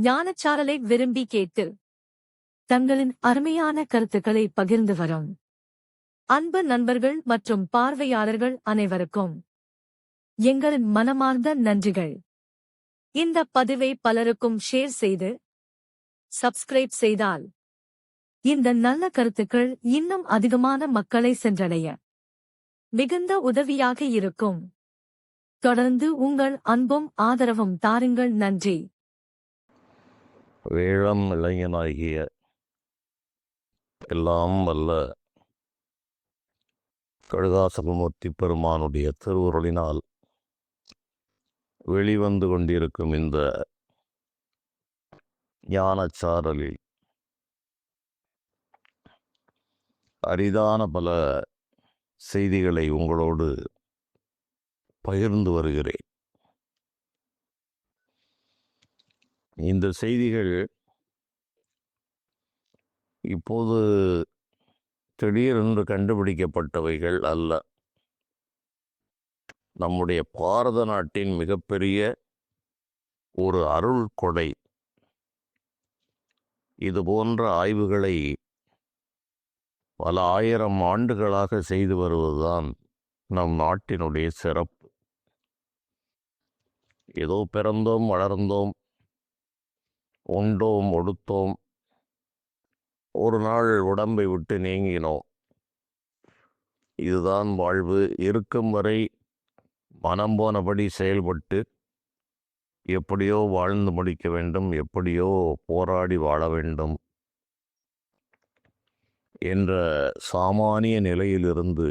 ஞானச்சாரலை விரும்பி கேட்டு தங்களின் அருமையான கருத்துக்களை பகிர்ந்து வரும் அன்பு நண்பர்கள் மற்றும் பார்வையாளர்கள் அனைவருக்கும் எங்களின் மனமார்ந்த நன்றிகள். இந்த பதிவை பலருக்கும் ஷேர் செய்து சப்ஸ்கிரைப் செய்தால் இந்த நல்ல கருத்துக்கள் இன்னும் அதிகமான மக்களை சென்றடைய மிகுந்த உதவியாக இருக்கும். தொடர்ந்து உங்கள் அன்பும் ஆதரவும் தாருங்கள். நன்றி. வேளம் இளைஞனாகிய எல்லாம் வல்ல கடுகாசகமூர்த்தி பெருமானுடைய திருவுருளினால் வெளிவந்து கொண்டிருக்கும் இந்த ஞானச்சாரலில் அரிதான பல செய்திகளை உங்களோடு பகிர்ந்து வருகிறேன். இந்த செய்திகள் இப்போது திடீரென்று கண்டுபிடிக்கப்பட்டவைகள் அல்ல. நம்முடைய பாரத நாட்டின் மிகப்பெரிய ஒரு அருள் கொடை. இது போன்ற ஆய்வுகளை பல ஆயிரம் ஆண்டுகளாக செய்து வருவதுதான் நம் நாட்டினுடைய சிறப்பு. ஏதோ பிறந்தோம், வளர்ந்தோம், உண்டோம், ஒடுத்தோம், ஒரு நாள் உடம்பை விட்டு நீங்கினோம், இதுதான் வாழ்வு. இருக்கும் வரை மனம் போனபடி செயல்பட்டு எப்படியோ வாழ்ந்து முடிக்க வேண்டும், எப்படியோ போராடி வாழ வேண்டும் என்ற சாமானிய நிலையிலிருந்து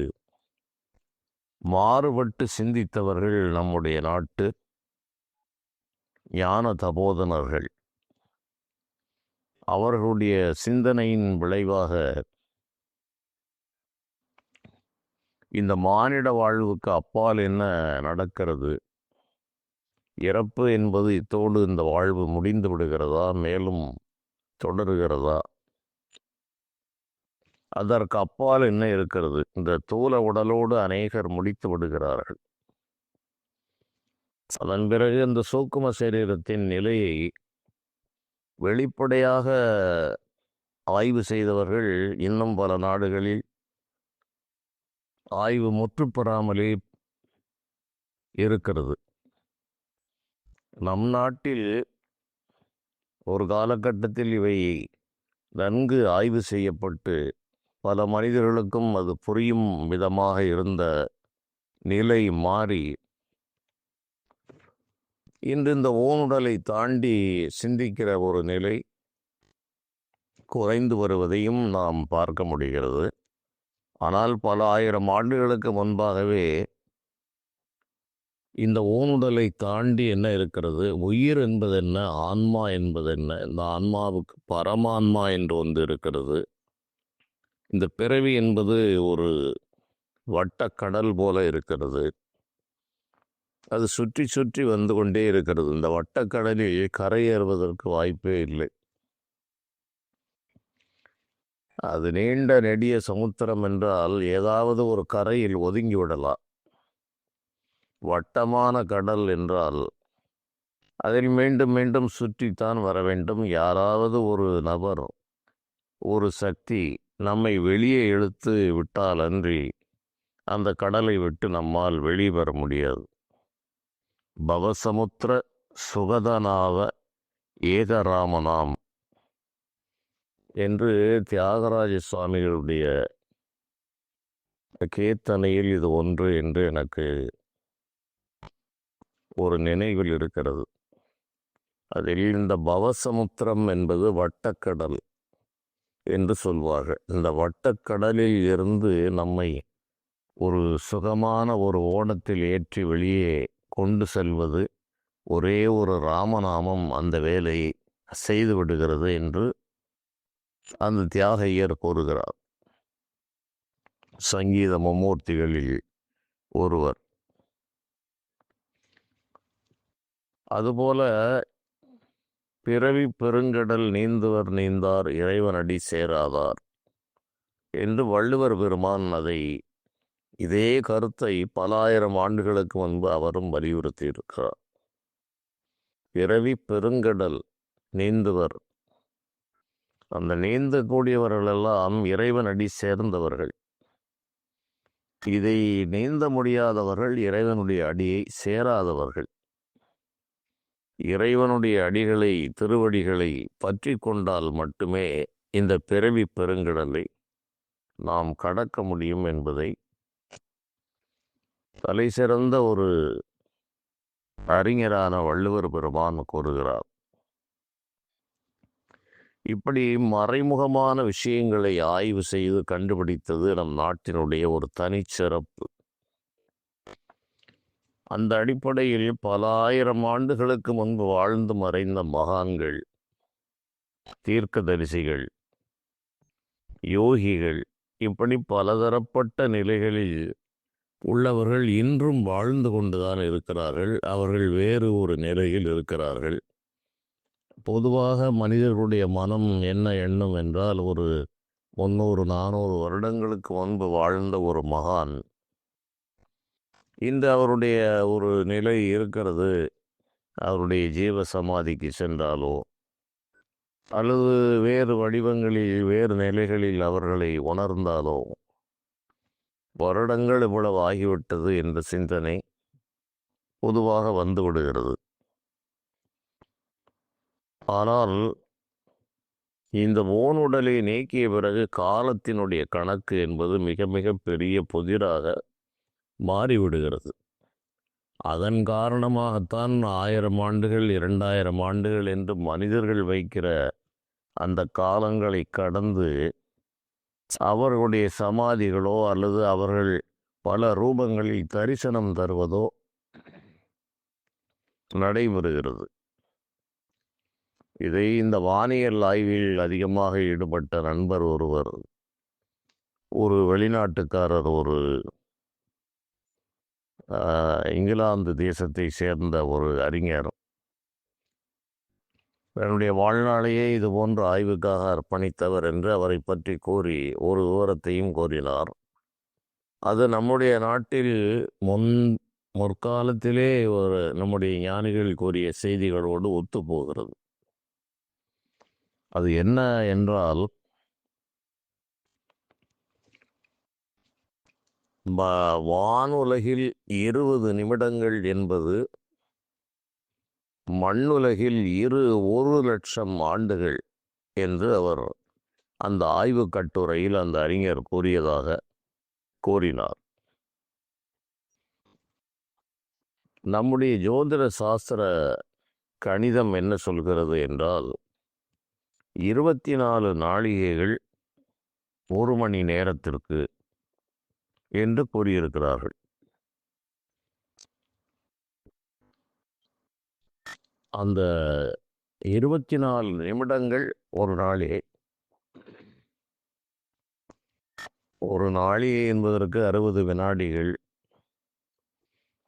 மாறுபட்டு சிந்தித்தவர்கள் நம்முடைய நாட்டு ஞான தபோதனர்கள். அவர்களுடைய சிந்தனையின் விளைவாக இந்த மானிட வாழ்வுக்கு அப்பால் என்ன நடக்கிறது, இறப்பு என்பது இத்தோடு இந்த வாழ்வு முடிந்து விடுகிறதா, மேலும் தொடருகிறதா, அதற்கு அப்பால் என்ன இருக்கிறது, இந்த தூல உடலோடு அநேகர் முடித்து விடுகிறார்கள். அதன் பிறகு இந்த சூக்கும சரீரத்தின் நிலையை வெளிப்படையாக ஆய்வு செய்தவர்கள் இன்னும் பல நாடுகளில் ஆய்வு முற்றுப்பெறாமலே இருக்கிறது. நம் நாட்டில் ஒரு காலகட்டத்தில் இவை நன்கு ஆய்வு செய்யப்பட்டு பல மனிதர்களுக்கும் அது புரியும் விதமாக இருந்த நிலை மாறி இன்று இந்த ஓனுடலை தாண்டி சிந்திக்கிற ஒரு நிலை குறைந்து வருவதையும் நாம் பார்க்க முடிகிறது. ஆனால் பல ஆயிரம் ஆண்டுகளுக்கு முன்பாகவே இந்த ஓனுடலை தாண்டி என்ன இருக்கிறது, உயிர் என்பது என்ன, ஆன்மா என்பது என்ன, இந்த ஆன்மாவுக்கு பரமான்மா என்று ஒன்று இருக்கிறது. இந்த பிறவி என்பது ஒரு வட்டக்கடல் போல இருக்கிறது. அது சுற்றி சுற்றி வந்து கொண்டே இருக்கிறது. இந்த வட்டக்கடலில் கரையேறுவதற்கு வாய்ப்பே இல்லை. அது நீண்ட நெடிய சமுத்திரம் என்றால் ஏதாவது ஒரு கரையில் ஒதுங்கி விடலாம். வட்டமான கடல் என்றால் அதில் மீண்டும் மீண்டும் சுற்றித்தான் வர வேண்டும். யாராவது ஒரு நபர், ஒரு சக்தி நம்மை வெளியே இழுத்து விட்டால் அன்றி அந்த கடலை விட்டு நம்மால் வெளிவர முடியாது. பவசமுத்திர சுகதனாவ ஏகராமனாம் என்று தியாகராஜ சுவாமிகளுடைய கீர்த்தனையில் இது ஒன்று என்று எனக்கு ஒரு நினைவில் இருக்கிறது. அதில் இந்த பவசமுத்திரம் என்பது வட்டக்கடல் என்று சொல்வார்கள். இந்த வட்டக்கடலில் இருந்து நம்மை ஒரு சுகமான ஒரு ஓடத்தில் ஏற்றி வெளியே கொண்டு செல்வது ஒரே ஒரு ராமநாமம் அந்த வேலையை செய்து விடுகிறது என்று அந்த தியாகையர் கூறுகிறார். சங்கீத மும்மூர்த்திகளில் ஒருவர். அதுபோல பிறவி பெருங்கடல் நீந்துவர் நீந்தார் இறைவனடி சேராதார் என்று வள்ளுவர் பெருமான் அதை இதே கருத்தை பல ஆயிரம் ஆண்டுகளுக்கு முன்பு அவரும் வலியுறுத்தி இருக்கிறார். பிறவி பெருங்கடல் நீந்துவர். அந்த நீந்தக்கூடியவர்கள் எல்லாம் இறைவன் அடி சேர்ந்தவர்கள். இதை நீந்த முடியாதவர்கள் இறைவனுடைய அடியை சேராதவர்கள். இறைவனுடைய அடிகளை, திருவடிகளை பற்றி கொண்டால் மட்டுமே இந்த பிறவி பெருங்கடலை நாம் கடக்க முடியும் என்பதை தலை சிறந்த ஒரு அறிஞரான வள்ளுவர் பெருமான் கூறுகிறார். இப்படி மறைமுகமான விஷயங்களை ஆய்வு செய்து கண்டுபிடித்தது நம் நாட்டினுடைய ஒரு தனிச்சிறப்பு. அந்த அடிப்படையில் பல ஆயிரம் ஆண்டுகளுக்கு முன்பு வாழ்ந்து மறைந்த மகான்கள், தீர்க்கதரிசிகள், யோகிகள், இப்படி பலதரப்பட்ட நிலைகளில் உள்ளவர்கள் இன்றும் வாழ்ந்து கொண்டுதான் இருக்கிறார்கள். அவர்கள் வேறு ஒரு நிலையில் இருக்கிறார்கள். பொதுவாக மனிதர்களுடைய மனம் என்ன எண்ணம் என்றால், ஒரு 300-400 வருடங்களுக்கு முன்பு வாழ்ந்த ஒரு மகான் இன்று அவருடைய ஒரு நிலை இருக்கிறது. அவருடைய ஜீவ சமாதிக்கு சென்றாலோ அல்லது வேறு வடிவங்களில், வேறு நிலைகளில் அவர்களை உணர்ந்தாலோ வருடங்கள் இவ்வளவு ஆகிவிட்டது என்ற சிந்தனை பொதுவாக வந்துவிடுகிறது. ஆனால் இந்த ஓனுடலை நீக்கிய பிறகு காலத்தினுடைய கணக்கு என்பது மிக மிக பெரிய புதிராக மாறிவிடுகிறது. அதன் காரணமாகத்தான் 1000 ஆண்டுகள், 2000 ஆண்டுகள் என்று மனிதர்கள் வைக்கிற அந்த காலங்களை கடந்து அவர்களுடைய சமாதிகளோ அல்லது அவர்கள் பல ரூபங்களில் தரிசனம் தருவதோ நடைபெறுகிறது. இதை இந்த வானியல் ஆய்வில் அதிகமாக ஈடுபட்ட நண்பர் ஒருவர், ஒரு வெளிநாட்டுக்காரர், ஒரு இங்கிலாந்து தேசத்தை சேர்ந்த ஒரு அறிஞர், என்னுடைய வாழ்நாளையே இது போன்ற ஆய்வுக்காக அர்ப்பணித்தவர் என்று அவரை பற்றி கூறி ஒரு விவரத்தையும் கூறினார். அது நம்முடைய நாட்டில் முற்காலத்திலே ஒரு நம்முடைய ஞானிகள் கூறிய செய்திகளோடு ஒத்துப்போகிறது. அது என்ன என்றால், வானுலகில் 20 நிமிடங்கள் என்பது மண்ணுலகில் 1,00,000 ஆண்டுகள் என்று அவர் அந்த ஆய்வு கட்டுரையில் அந்த அறிஞர் கூறியதாக கூறினார். நம்முடைய ஜோதிட சாஸ்திர கணிதம் என்ன சொல்கிறது என்றால், 24 நாழிகைகள் 1 மணி நேரத்திற்கு என்று கூறியிருக்கிறார்கள். அந்த 24 நிமிடங்கள் ஒரு நாளிகை. ஒரு நாளிகை என்பதற்கு 60 வினாடிகள்.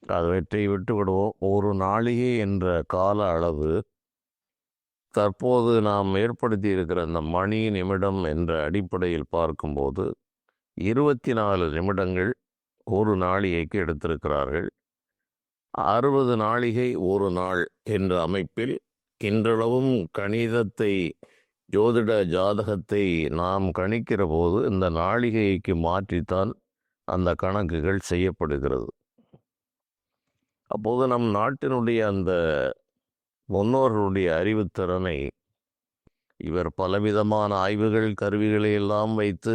அவற்றை விட்டு விடுவோம். ஒரு நாளிகை என்ற கால அளவு தற்போது நாம் ஏற்படுத்தி இருக்கிற அந்த மணி நிமிடம் என்ற அடிப்படையில் பார்க்கும்போது 24 நிமிடங்கள் ஒரு நாளிகைக்கு எடுத்திருக்கிறார்கள். 60 நாளிகை ஒரு நாள் என்ற அமைப்பில் இன்றளவும் கணிதத்தை, ஜோதிட ஜாதகத்தை நாம் கணிக்கிற போது இந்த நாளிகைக்கு மாற்றித்தான் அந்த கணக்குகள் செய்யப்படுகிறது. அப்போது நம் நாட்டினுடைய அந்த முன்னோர்களுடைய அறிவுத்திறனை இவர் பலவிதமான ஆய்வுகள், கருவிகளை எல்லாம் வைத்து,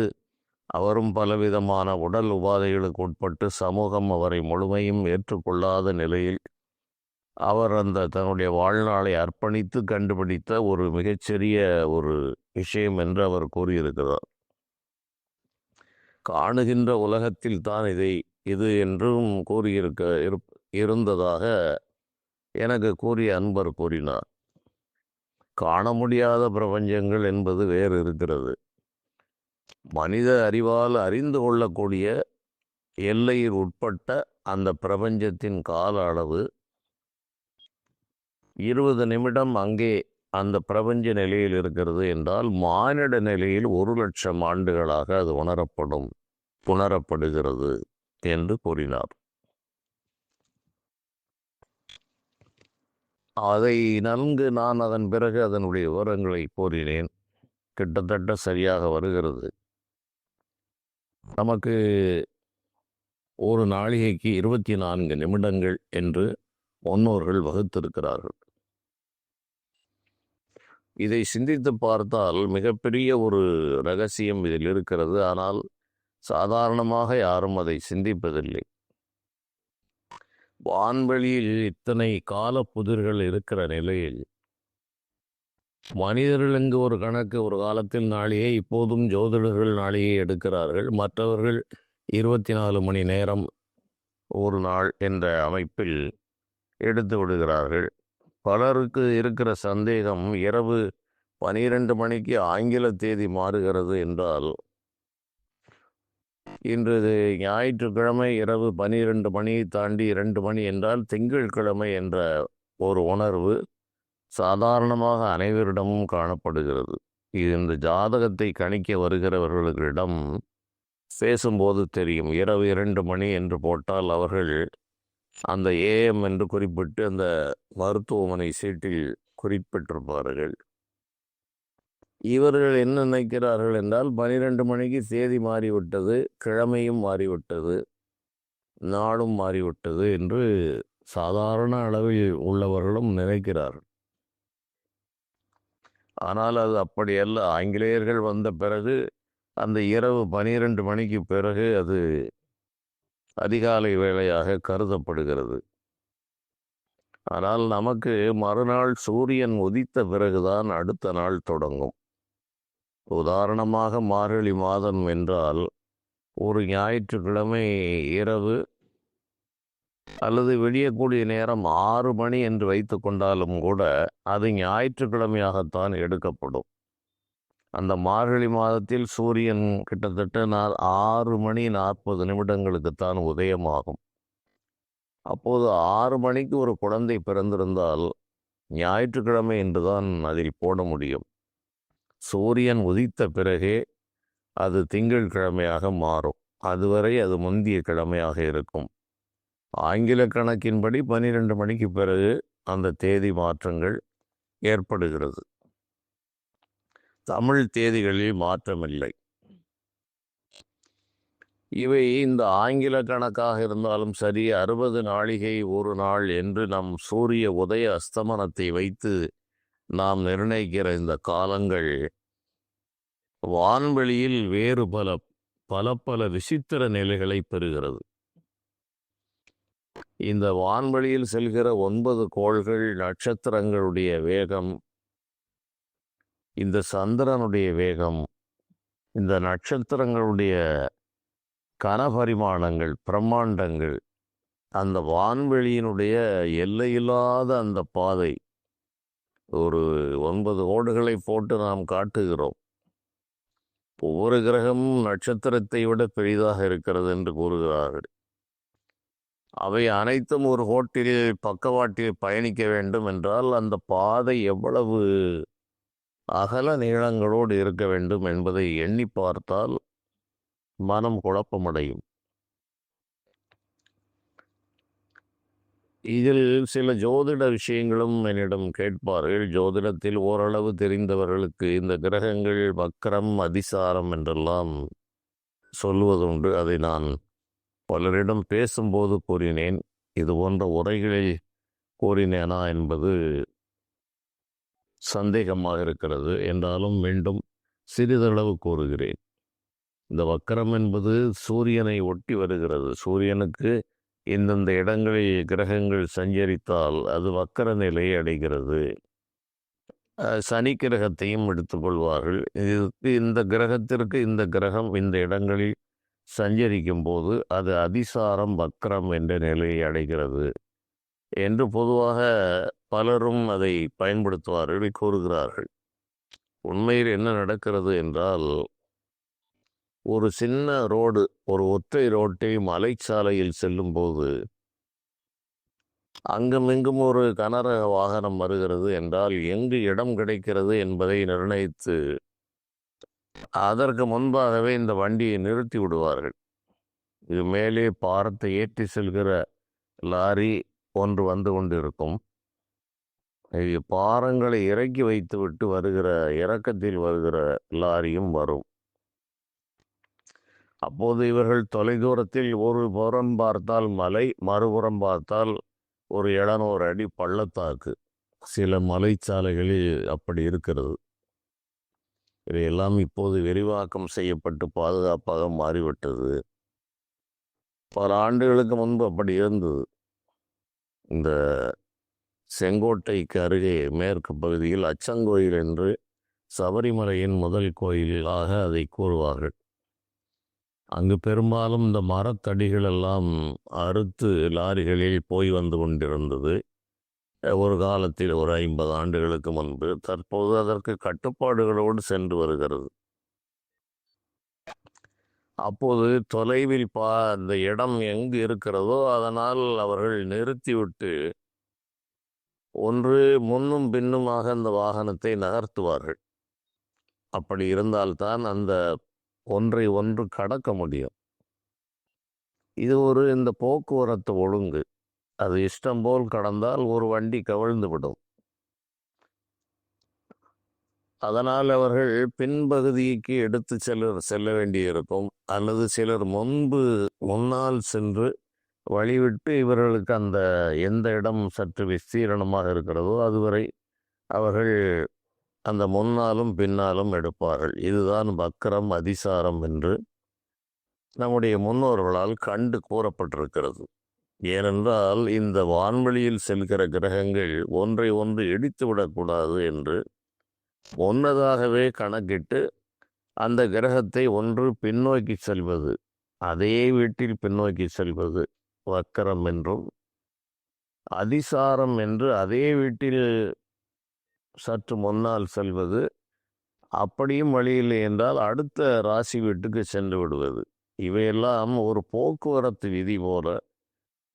அவரும் பலவிதமான உடல் உபாதைகளுக்கு உட்பட்டு சமூகம் அவரை முழுமையும் ஏற்றுக்கொள்ளாத நிலையில் அவர் அந்த தன்னுடைய வாழ்நாளை அர்ப்பணித்து கண்டுபிடித்த ஒரு மிகச்சிறிய ஒரு விஷயம் என்று அவர் கூறியிருக்கிறார். காணுகின்ற உலகத்தில் தான் இது என்றும் இருந்ததாக எனக்கு கூறிய அன்பர் கூறினார். காண முடியாத பிரபஞ்சங்கள் என்பது வேறு இருக்கிறது. மனித அறிவால் அறிந்து கொள்ளக்கூடிய எல்லையில் உட்பட்ட அந்த பிரபஞ்சத்தின் கால அளவு 20 நிமிடம் அங்கே அந்த பிரபஞ்ச நிலையில் இருக்கிறது என்றால், மானிட நிலையில் 1,00,000 ஆண்டுகளாக அது உணரப்படுகிறது என்று கூறினார். அதை நன்கு நான் அதன் பிறகு அதனுடைய விவரங்களை கூறினேன். கிட்டத்தட்ட சரியாக வருகிறது. நமக்கு ஒரு நாழிகைக்கு 24 நிமிடங்கள் என்று முன்னோர்கள் வகுத்திருக்கிறார்கள். இதை சிந்தித்து பார்த்தால் மிகப்பெரிய ஒரு ரகசியம் இதில் இருக்கிறது. ஆனால் சாதாரணமாக யாரும் அதை சிந்திப்பதில்லை. வான்வெளியில் இத்தனை கால புதிர்கள் இருக்கிற நிலையில் மனிதர்கள் இங்கு ஒரு கணக்கு, ஒரு காலத்தில் நாளிகை, இப்போதும் ஜோதிடர்கள் நாளிகை எடுக்கிறார்கள். மற்றவர்கள் 24 மணி நேரம் ஒரு நாள் என்ற அமைப்பில் எடுத்து விடுகிறார்கள். பலருக்கு இருக்கிற சந்தேகம், இரவு 12 மணிக்கு ஆங்கில தேதி மாறுகிறது என்றால், இன்று ஞாயிற்றுக்கிழமை இரவு 12 மணியை தாண்டி 2 மணி என்றால் திங்கட்கிழமை என்ற ஒரு உணர்வு சாதாரணமாக அனைவரிடமும் காணப்படுகிறது. இது இந்த ஜாதகத்தை கணிக்க வருகிறவர்களிடம் பேசும்போது தெரியும். இரவு 2 மணி என்று போட்டால் அவர்கள் அந்த ஏஎம் என்று குறிப்பிட்டு அந்த மருத்துவமனை சீட்டில் குறிப்பிட்டிருப்பார்கள். இவர்கள் என்ன நினைக்கிறார்கள் என்றால் 12 மணிக்கு தேதி மாறிவிட்டது, கிழமையும் மாறிவிட்டது, நாளும் மாறிவிட்டது என்று சாதாரண அளவில் உள்ளவர்களும் நினைக்கிறார்கள். ஆனால் அது அப்படியல்ல. ஆங்கிலேயர்கள் வந்த பிறகு அந்த இரவு 12 மணிக்கு பிறகு அது அதிகாலை வேளையாக கருதப்படுகிறது. ஆனால் நமக்கு மறுநாள் சூரியன் உதித்த பிறகுதான் அடுத்த நாள் தொடங்கும். உதாரணமாக மார்கழி மாதம் என்றால் ஒரு ஞாயிற்றுக்கிழமை இரவு அல்லது விடியக்கூடிய நேரம் 6 மணி என்று வைத்து கொண்டாலும் கூட அது ஞாயிற்றுக்கிழமையாகத்தான் எடுக்கப்படும். அந்த மார்கழி மாதத்தில் சூரியன் கிட்டத்தட்ட 6 மணி 40 நிமிடங்களுக்குத்தான் உதயமாகும். அப்போது 6 மணிக்கு ஒரு குழந்தை பிறந்திருந்தால் ஞாயிற்றுக்கிழமை என்றுதான் அதில் போட முடியும். சூரியன் உதித்த பிறகே அது திங்கட்கிழமையாக மாறும். அதுவரை அது முந்திய கிழமையாக இருக்கும். ஆங்கில கணக்கின்படி 12 மணிக்கு பிறகு அந்த தேதி மாற்றங்கள் ஏற்படுகிறது. தமிழ் தேதிகளில் மாற்றமில்லை. இவை இந்த ஆங்கில கணக்காக இருந்தாலும் சரி, 60 நாழிகை ஒரு நாள் என்று நம் சூரிய உதய அஸ்தமனத்தை வைத்து நாம் நிர்ணயிக்கிற இந்த காலங்கள் வான்வெளியில் வேறு பல விசித்திர நிலைகளை பெறுகிறது. இந்த வான்வெளியில் செல்கிற 9 கோள்கள், நட்சத்திரங்களுடைய வேகம், இந்த சந்திரனுடைய வேகம், இந்த நட்சத்திரங்களுடைய கனபரிமாணங்கள், பிரம்மாண்டங்கள், அந்த வான்வெளியினுடைய எல்லையில்லாத அந்த பாதை, ஒரு 9 கோடுகளை போட்டு நாம் காட்டுகிறோம். ஒவ்வொரு கிரகமும் நட்சத்திரத்தை விட பெரிதாக இருக்கிறது என்று கூறுகிறார்கள். அவை அனைத்தும் ஒரு கோட்டில் பக்கவாட்டில் பயணிக்க வேண்டும் என்றால் அந்த பாதை எவ்வளவு அகல நீளங்களோடு இருக்க வேண்டும் என்பதை எண்ணி பார்த்தால் மனம் குழப்பமடையும். இதில் சில ஜோதிட விஷயங்களும் என்னிடம் கேட்பார்கள். ஜோதிடத்தில் ஓரளவு தெரிந்தவர்களுக்கு இந்த கிரகங்கள் வக்கரம், அதிசாரம் என்றெல்லாம் சொல்லுவதுண்டு. அதை நான் பலரிடம் பேசும்போது கூறினேன். இது போன்ற உரைகளில் கூறினேனா என்பது சந்தேகமாக இருக்கிறது. என்றாலும் மீண்டும் சிறிதளவு கூறுகிறேன். இந்த வக்கரம் என்பது சூரியனை ஒட்டி வருகிறது. சூரியனுக்கு இந்தந்த இடங்களில் கிரகங்கள் சஞ்சரித்தால் அது வக்கர நிலையை அடைகிறது. சனி கிரகத்தையும் எடுத்துக்கொள்வார்கள். இந்த கிரகத்திற்கு இந்த கிரகம் இந்த இடங்களில் சஞ்சரிக்கும் போது அது அதிசாரம், வக்கரம் என்ற நிலையை அடைகிறது என்று பொதுவாக பலரும் அதை பயன்படுத்துவார்கள், கூறுகிறார்கள். உண்மையில் என்ன நடக்கிறது என்றால், ஒரு சின்ன ரோடு, ஒரு ஒற்றை ரோட்டை மலைச்சாலையில் செல்லும்போது அங்குமிங்கும் ஒரு கனரக வாகனம் வருகிறது என்றால் எங்கு இடம் கிடைக்கிறது என்பதை நிர்ணயித்து அதற்கு முன்பாகவே இந்த வண்டியை நிறுத்தி விடுவார்கள். இது மேலே பாரத்தை ஏற்றி செல்கிற லாரி ஒன்று வந்து கொண்டிருக்கும். பாரங்களை இறக்கி வைத்துவிட்டு வருகிற இறக்கத்தில் வருகிற லாரியும் வரும். அப்போது இவர்கள் தொலைதூரத்தில் ஒரு புறம் பார்த்தால் மலை, மறுபுறம் பார்த்தால் ஒரு 700 அடி பள்ளத்தாக்கு. சில மலைச்சாலைகளில் அப்படி இருக்கிறது. இவையெல்லாம் இப்போது விரிவாக்கம் செய்யப்பட்டு பாதுகாப்பாக மாறிவிட்டது. பல ஆண்டுகளுக்கு முன்பு அப்படி இருந்தது. இந்த செங்கோட்டைக்கு அருகே மேற்கு பகுதியில் அச்சங்கோயில் என்று சபரிமலையின் முதல் கோயிலாக அதை கூறுவார்கள். அங்கு பெரும்பாலும் இந்த மரத்தடிகள் எல்லாம் அறுத்து லாரிகளில் போய் வந்து கொண்டிருந்தது. ஒரு காலத்தில் ஒரு 50 ஆண்டுகளுக்கு முன்பு. தற்போது அதற்கு கட்டுப்பாடுகளோடு சென்று வருகிறது. அப்போது தொலைவில் அந்த இடம் எங்கு இருக்கிறதோ அதனால் அவர்கள் நிறுத்திவிட்டு ஒன்று முன்னும் பின்னுமாக அந்த வாகனத்தை நகர்த்துவார்கள். அப்படி இருந்தால்தான் அந்த ஒன்றை ஒன்று கடக்க முடியும். இது இந்த போக்குவரத்து ஒழுங்கு. அது இஷ்டம் போல் கடந்தால் ஒரு வண்டி கவிழ்ந்து விடும். அதனால் அவர்கள் பின்பகுதிக்கு எடுத்து செல்ல வேண்டியிருக்கும். அல்லது சிலர் முன்னால் சென்று வழிவிட்டு இவர்களுக்கு அந்த எந்த இடம் சற்று விஸ்தீரணமாக இருக்கிறதோ அதுவரை அவர்கள் அந்த முன்னாலும் பின்னாலும் எடுப்பார்கள். இதுதான் வக்கரம் அதிசாரம் என்று நம்முடைய முன்னோர்களால் கண்டு கூறப்பட்டிருக்கிறது. ஏனென்றால் இந்த வான்வெளியில் செல்கிற கிரகங்கள் ஒன்றை ஒன்று இடித்து விடக்கூடாது என்று முன்னதாகவே கணக்கிட்டு அந்த கிரகத்தை ஒன்று பின்னோக்கி செல்வது, அதே வீட்டில் பின்னோக்கி செல்வது வக்கரம் என்றும், அதிசாரம் என்று அதே வீட்டில் சற்று முன்னால் செல்வது, அப்படியும் வழியில்லை என்றால் அடுத்த ராசி வீட்டுக்கு சென்று விடுவது. இவையெல்லாம் ஒரு போக்குவரத்து விதி போல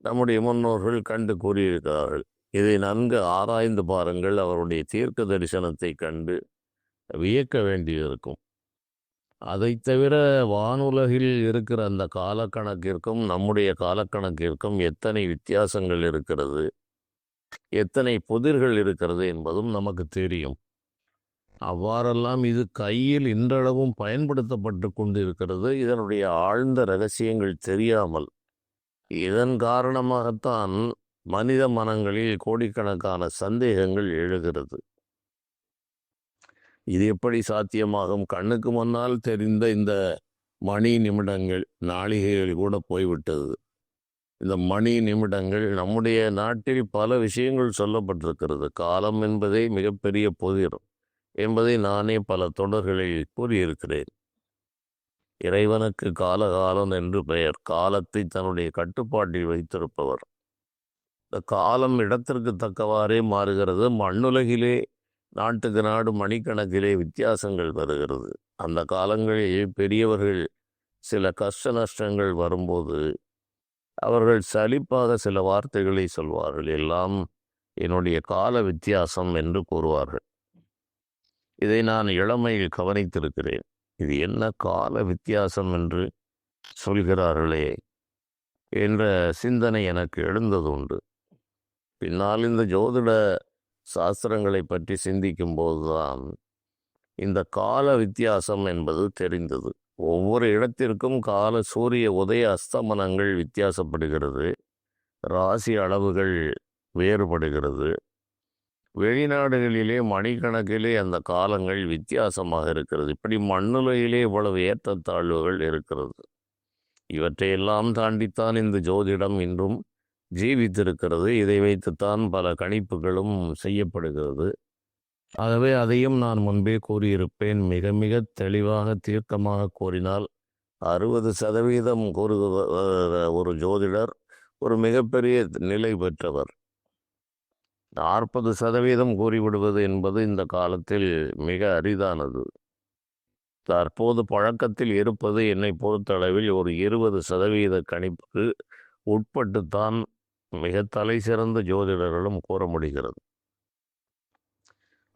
நம்முடைய முன்னோர்கள் கண்டு கூறியிருக்கிறார்கள். இதை நன்கு ஆராய்ந்து பாருங்கள். அவருடைய தீர்க்க தரிசனத்தை கண்டு வியக்க வேண்டியிருக்கும். அதை தவிர வானுலகில் இருக்கிற அந்த காலக்கணக்கிற்கும் நம்முடைய காலக்கணக்கிற்கும் எத்தனை வித்தியாசங்கள் இருக்கிறது, எத்தனை புதிர்கள் இருக்கிறது என்பதும் நமக்கு தெரியும். அவ்வாறெல்லாம் இது கையில் இன்றளவும் பயன்படுத்தப்பட்டு கொண்டு இருக்கிறது. இதனுடைய ஆழ்ந்த ரகசியங்கள் தெரியாமல் இதன் காரணமாகத்தான் மனித மனங்களில் கோடிக்கணக்கான சந்தேகங்கள் எழுகிறது. இது எப்படி சாத்தியமாகும்? கண்ணுக்கு முன்னால் தெரிந்த இந்த மணி நிமிடங்கள், நாளிகைகள் கூட போய்விட்டது. இந்த மணி நிமிடங்கள் நம்முடைய நாட்டில் பல விஷயங்கள் சொல்லப்பட்டிருக்கிறது. காலம் என்பதே மிகப்பெரிய புதிர் என்பதை நானே பல தொடர்களில் கூறியிருக்கிறேன். இறைவனுக்கு காலகாலன் என்று பெயர். காலத்தை தன்னுடைய கட்டுப்பாட்டில் வைத்திருப்பவர். இந்த காலம் இடத்திற்கு தக்கவாறே மாறுகிறது. மண்ணுலகிலே நாட்டுக்கு நாடு மணிக்கணக்கிலே வித்தியாசங்கள் வருகிறது. அந்த காலங்களில் பெரியவர்கள் சில கஷ்ட நஷ்டங்கள் வரும்போது அவர்கள் சலிப்பாக சில வார்த்தைகளை சொல்வார்கள். எல்லாம் என்னுடைய கால வித்தியாசம் என்று கூறுவார்கள். இதை நான் இளமையில் கவனித்திருக்கிறேன். இது என்ன கால வித்தியாசம் என்று சொல்கிறார்களே என்ற சிந்தனை எனக்கு எழுந்தது உண்டு. பின்னால் இந்த ஜோதிட சாஸ்திரங்களை பற்றி சிந்திக்கும் போதுதான் இந்த கால வித்தியாசம் என்பது தெரிந்தது. ஒவ்வொரு இடத்திற்கும் கால சூரிய உதய அஸ்தமனங்கள் வித்தியாசப்படுகிறது. ராசி அளவுகள் வேறுபடுகிறது. வெளிநாடுகளிலே மணிக்கணக்கிலே அந்த காலங்கள் வித்தியாசமாக இருக்கிறது. இப்படி மண்ணுலகிலே இவ்வளவு ஏற்றத்தாழ்வுகள் இருக்கிறது. இவற்றையெல்லாம் தாண்டித்தான் இந்த ஜோதிடம் இன்றும் ஜீவித்திருக்கிறது. இதை வைத்துத்தான் பல கணிப்புகளும் செய்யப்படுகிறது. ஆகவே அதையும் நான் முன்பே கூறியிருப்பேன். மிக மிக தெளிவாக தீர்க்கமாக கூறினால் 60% கூறுகிற ஒரு ஜோதிடர் ஒரு மிகப்பெரிய நிலை பெற்றவர். 40% கூறிவிடுவது என்பது இந்த காலத்தில் மிக அரிதானது. தற்போது பழக்கத்தில் இருப்பது என்னை பொறுத்தளவில் ஒரு 20% கணிப்புக்கு உட்பட்டுத்தான் மிக தலை சிறந்த ஜோதிடர்களும் கூற முடிகிறது.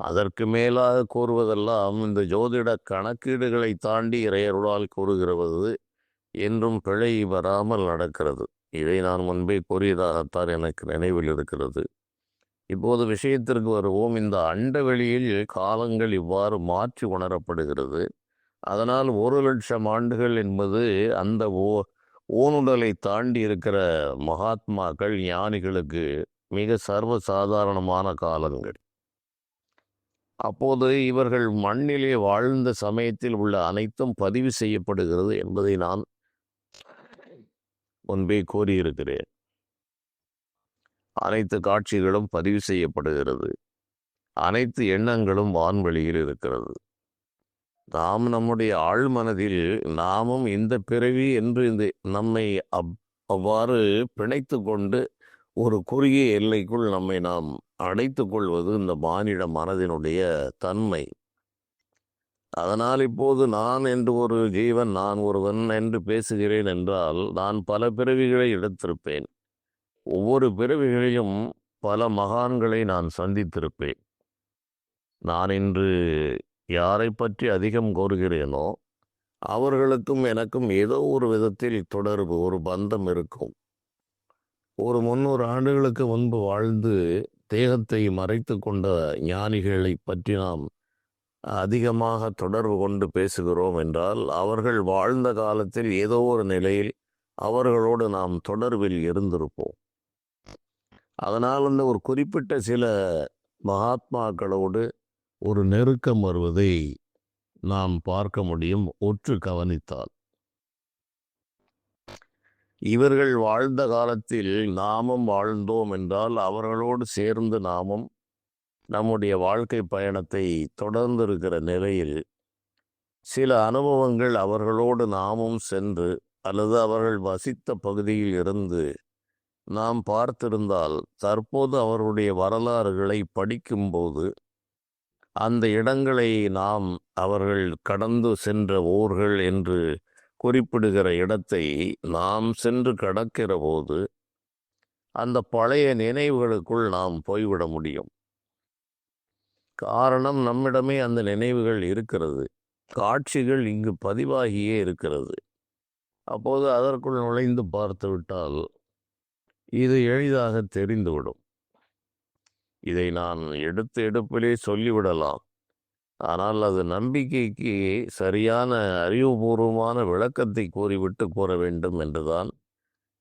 அதற்கு மேலாக கூறுவதெல்லாம் இந்த ஜோதிட கணக்கீடுகளை தாண்டி இறையருளால் கூறுகிறது என்றும் பிழை வராமல் நடக்கிறது. இதை நான் முன்பே கூறியதாகத்தான் எனக்கு நினைவில் இருக்கிறது. இப்போது விஷயத்திற்கு வருவோம். இந்த அண்டவெளியில் காலங்கள் இவ்வாறு மாற்றி உணரப்படுகிறது. அதனால் 1,00,000 ஆண்டுகள் என்பது அந்த ஓணுடலை தாண்டி இருக்கிற மகாத்மாக்கள், ஞானிகளுக்கு மிக சர்வசாதாரணமான காலங்கள். அப்போது இவர்கள் மண்ணிலே வாழ்ந்த சமயத்தில் உள்ள அனைத்தும் பதிவு செய்யப்படுகிறது என்பதை நான் முன்பே கூறியிருக்கிறேன். அனைத்து காட்சிகளும் பதிவு செய்யப்படுகிறது. அனைத்து எண்ணங்களும் வான்வெளியில் இருக்கிறது. நாம் நம்முடைய ஆழ்மனதில் நாமும் இந்த பிறவி என்று நம்மை அவ்வாறு பிணைத்து கொண்டு ஒரு குறுகிய எல்லைக்குள் நம்மை நாம் அடைத்து கொள்வது இந்த மானிட மனதினுடைய தன்மை. அதனால் இப்போது நான் என்று ஒரு ஜீவன், நான் ஒருவன் என்று பேசுகிறேன் என்றால் நான் பல பிறவிகளை எடுத்திருப்பேன். ஒவ்வொரு பிறவிகளிலும் பல மகான்களை நான் சந்தித்திருப்பேன். நான் இன்று யாரை பற்றி அதிகம் கூறுகிறேனோ அவர்களுக்கும் எனக்கும் ஏதோ ஒரு விதத்தில் தொடர்பு, ஒரு பந்தம் இருக்கும். ஒரு 300 ஆண்டுகளுக்கு முன்பு வாழ்ந்து தேகத்தை மறைத்து கொண்ட ஞானிகளை பற்றி நாம் அதிகமாக தொடர்பு கொண்டு பேசுகிறோம் என்றால் அவர்கள் வாழ்ந்த காலத்தில் ஏதோ ஒரு நிலையில் அவர்களோடு நாம் தொடர்பில் இருந்திருப்போம். அதனால் அந்த ஒரு குறிப்பிட்ட சில மகாத்மாக்களோடு ஒரு நெருக்கம் வருவதை நாம் பார்க்க முடியும் உற்று கவனித்தால். இவர்கள் வாழ்ந்த காலத்தில் நாமும் வாழ்ந்தோம் என்றால் அவர்களோடு சேர்ந்து நாமும் நம்முடைய வாழ்க்கை பயணத்தை தொடர்ந்து இருக்கிற நிலையில் சில அனுபவங்கள் அவர்களோடு நாமும் சென்று அல்லது அவர்கள் வசித்த பகுதியில் இருந்து நாம் பார்த்திருந்தால் தற்போது அவருடைய வரலாறுகளை படிக்கும்போது அந்த இடங்களை நாம் அவர்கள் கடந்து சென்ற ஊர்கள் என்று குறிப்பிடுகிற இடத்தை நாம் சென்று கடக்கிற போது அந்த பழைய நினைவுகளுக்குள் நாம் போய்விட முடியும். காரணம், நம்மிடமே அந்த நினைவுகள் இருக்கிறது. காட்சிகள் இங்கு பதிவாகியே இருக்கிறது. அப்போது அதற்குள் நுழைந்து பார்த்து விட்டால் இது எளிதாக தெரிந்துவிடும். இதை நான் எடுப்பிலே சொல்லிவிடலாம். ஆனால் அது நம்பிக்கைக்கு சரியான அறிவுபூர்வமான விளக்கத்தை கூறிவிட்டு கூற வேண்டும் என்றுதான்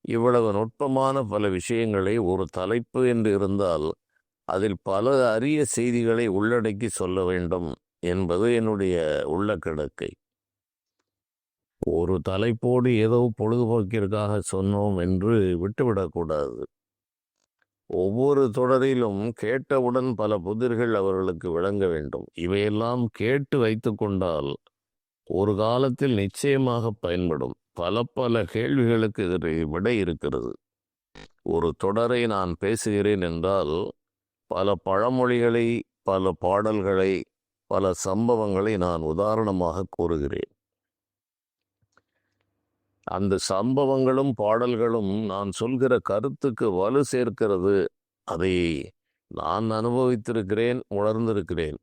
இவ்வளவு நுட்பமான பல விஷயங்களை ஒரு தலைப்பு என்று இருந்தால் அதில் பல அரிய செய்திகளை உள்ளடக்கி சொல்ல வேண்டும் என்பது என்னுடைய உள்ள கிடக்கை. ஒரு தலைப்போடு ஏதோ பொழுதுபோக்கிற்காக சொன்னோம் என்று விட்டுவிடக்கூடாது. ஒவ்வொரு தொடரிலும் கேட்டவுடன் பல புதிர்கள் அவர்களுக்கு விளங்க வேண்டும். இவையெல்லாம் கேட்டு வைத்து கொண்டால் ஒரு காலத்தில் நிச்சயமாக பயன்படும். பல கேள்விகளுக்கு விடை இருக்கிறது. ஒரு தொடரை நான் பேசுகிறேன் என்றால் பல பழமொழிகளை, பல பாடல்களை, பல சம்பவங்களை நான் உதாரணமாக கூறுகிறேன். அந்த சம்பவங்களும் பாடல்களும் நான் சொல்கிற கருத்துக்கு வலு சேர்க்கிறது. அதை நான் அனுபவித்திருக்கிறேன், உணர்ந்திருக்கிறேன்.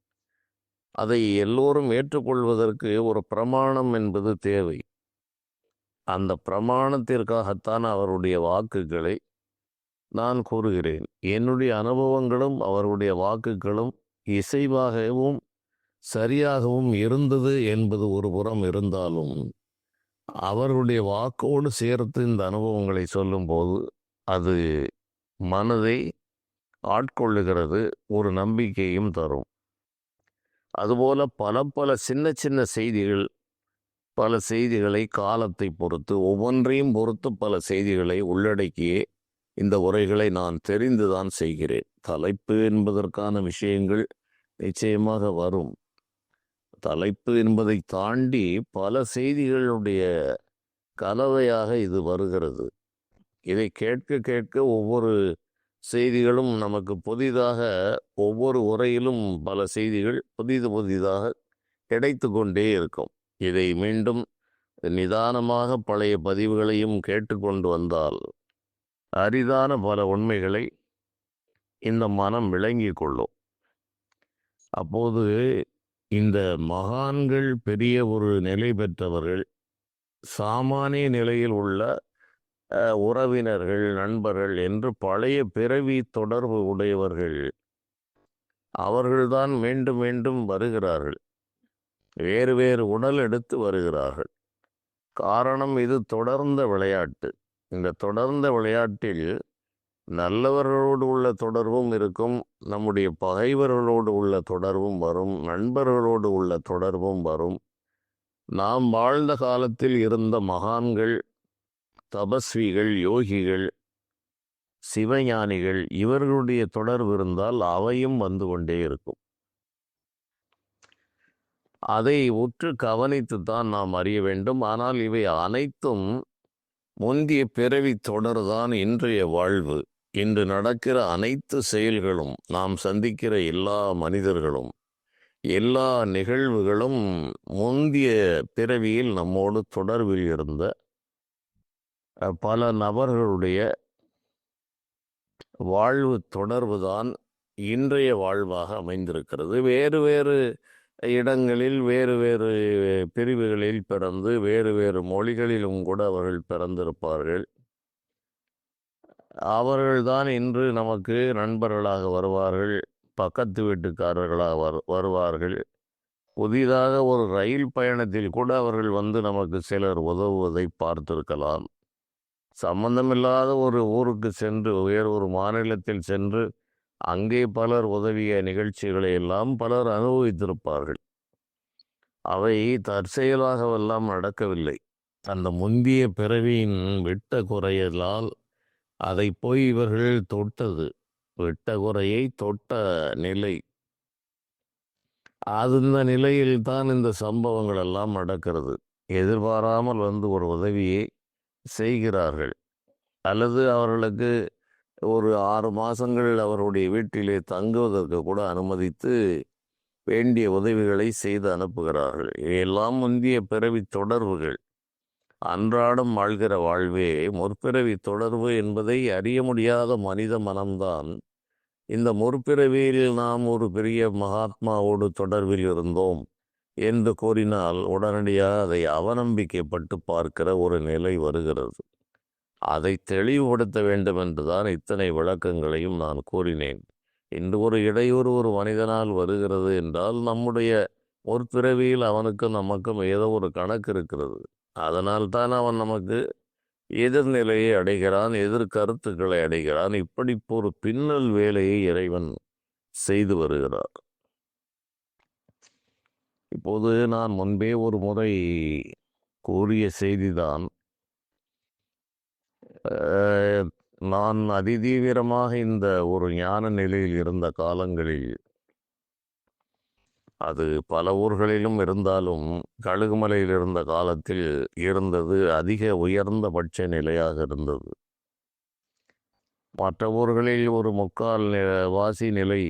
அதை எல்லோரும் ஏற்றுக்கொள்வதற்கு ஒரு பிரமாணம் என்பது தேவை. அந்த பிரமாணத்திற்காகத்தான் அவருடைய வாக்குகளை நான் கூறுகிறேன். என்னுடைய அனுபவங்களும் அவருடைய வாக்குகளும் இசைவாகவும் சரியாகவும் இருந்தது என்பது ஒரு புறம் இருந்தாலும் அவர்களுடைய வாக்கோடு சேர்த்து இந்த அனுபவங்களை சொல்லும்போது அது மனதை ஆட்கொள்ளுகிறது, ஒரு நம்பிக்கையும் தரும். அதுபோல பல சின்ன செய்திகள், பல செய்திகளை காலத்தை பொறுத்து, ஒவ்வொன்றையும் பொறுத்து பல செய்திகளை உள்ளடக்கியே இந்த உரைகளை நான் தெரிந்துதான் செய்கிறேன். தலைப்பு என்பதற்கான விஷயங்கள் நிச்சயமாக வரும். தலைப்பு என்பதை தாண்டி பல செய்திகளுடைய கலவையாக இது வருகிறது. இதை கேட்க ஒவ்வொரு செய்திகளும் நமக்கு புதிதாக, ஒவ்வொரு உரையிலும் பல செய்திகள் புதிதாக கிடைத்து கொண்டே இருக்கும். இதை மீண்டும் நிதானமாக பழைய பதிவுகளையும் கேட்டுக்கொண்டு வந்தால் அரிதான பல உண்மைகளை இந்த மனம் விளங்கி கொள்ளும். அப்போது இந்த மகான்கள் பெரிய ஒரு நிலை பெற்றவர்கள், சாமானிய நிலையில் உள்ள உறவினர்கள், நண்பர்கள் என்று பழைய பிறவி தொடர்பு உடையவர்கள் அவர்கள்தான் மீண்டும் மீண்டும் வருகிறார்கள். வேறு வேறு உடல் எடுத்து வருகிறார்கள். காரணம், இது தொடர்ந்த விளையாட்டு. இந்த தொடர்ந்த விளையாட்டில் நல்லவர்களோடு உள்ள தொடர்பும் இருக்கும், நம்முடைய பகைவர்களோடு உள்ள தொடர்பும் வரும், நண்பர்களோடு உள்ள தொடர்பும் வரும். நாம் வாழ்ந்த காலத்தில் இருந்த மகான்கள், தபஸ்விகள், யோகிகள், சிவஞானிகள், இவர்களுடைய தொடர்பு இருந்தால் அவையும் வந்து கொண்டே இருக்கும். அதை உற்று கவனித்துத்தான் நாம் அறிய வேண்டும். ஆனால் இவை அனைத்தும் முந்திய பிறவி தொடர்தான் இன்றைய வாழ்வு. இன்று நடக்கிற அனைத்து செயல்களும், நாம் சந்திக்கிற எல்லா மனிதர்களும், எல்லா நிகழ்வுகளும் முந்திய பிறவியில் நம்மோடு தொடர்பில் இருந்த பல நபர்களுடைய வாழ்வு தொடர்புதான் இன்றைய வாழ்வாக அமைந்திருக்கிறது. வேறு வேறு இடங்களில், வேறு வேறு பிரிவுகளில் பிறந்து, வேறு வேறு மொழிகளிலும் கூட அவர்கள் பிறந்திருப்பார்கள். அவர்கள்தான் இன்று நமக்கு நண்பர்களாக வருவார்கள், பக்கத்து வீட்டுக்காரர்களாக வருவார்கள். புதிதாக ஒரு ரயில் பயணத்தில் கூட அவர்கள் வந்து நமக்கு சிலர் உதவுவதை பார்த்திருக்கலாம். சம்பந்தமில்லாத ஒரு ஊருக்கு சென்று, வேறு ஒரு மாநிலத்தில் சென்று அங்கே பலர் உதவிய நிகழ்ச்சிகளை எல்லாம் பலர் அனுபவித்திருப்பார்கள். அவை தற்செயலாகவெல்லாம் நடக்கவில்லை. அந்த முந்திய பிறவியின் விட்ட குறையலால் அதை போய் இவர்கள் தொட்டது. விட்ட குறையை தொட்ட நிலை. அந்த நிலையில்தான் இந்த சம்பவங்கள் எல்லாம் நடக்கிறது. எதிர்பாராமல் வந்து ஒரு உதவியை செய்கிறார்கள். அல்லது அவர்களுக்கு ஒரு 6 மாதங்கள் அவருடைய வீட்டிலே தங்குவதற்கு கூட அனுமதித்து வேண்டிய உதவிகளை செய்து அனுப்புகிறார்கள். இவையெல்லாம் முந்திய பிறவி தொடர்புகள். அன்றாடம் வாழ்கிற வாழ்வே முற்பிறவி தொடர்பு என்பதை அறிய முடியாத மனித மனம்தான் இந்த முற்பிறவியில் நாம் ஒரு பெரிய மகாத்மாவோடு தொடர்பில் இருந்தோம் என்று கூறினால் உடனடியாக அதை அவநம்பிக்கைப்பட்டு பார்க்கிற ஒரு நிலை வருகிறது. அதை தெளிவுபடுத்த வேண்டும் என்றுதான் இத்தனை விளக்கங்களையும் நான் கூறினேன். இன்று ஒரு இடையூறு ஒரு மனிதனால் வருகிறது என்றால் நம்முடைய முற்பிறவியில் அவனுக்கும் நமக்கும் ஏதோ ஒரு கணக்கு இருக்கிறது. அதனால்தான் அவன் நமக்கு எதிர்நிலையை அடைகிறான், எதிர்கருத்துக்களை அடைகிறான். இப்படி ஒரு பின்னல் வேலையை இறைவன் செய்து வருகிறார். இப்போது நான் முன்பே ஒரு முறை கூறிய செய்திதான், நான் அதிதீவிரமாக இந்த ஒரு ஞான நிலையில் இருந்த காலங்களில், அது பல ஊர்களிலும் இருந்தாலும் கழுகுமலையில் இருந்த காலத்தில் இருந்தது அதிக உயர்ந்தபட்ச நிலையாக இருந்தது. மற்ற ஊர்களில் ஒரு முக்கால் வாசி நிலை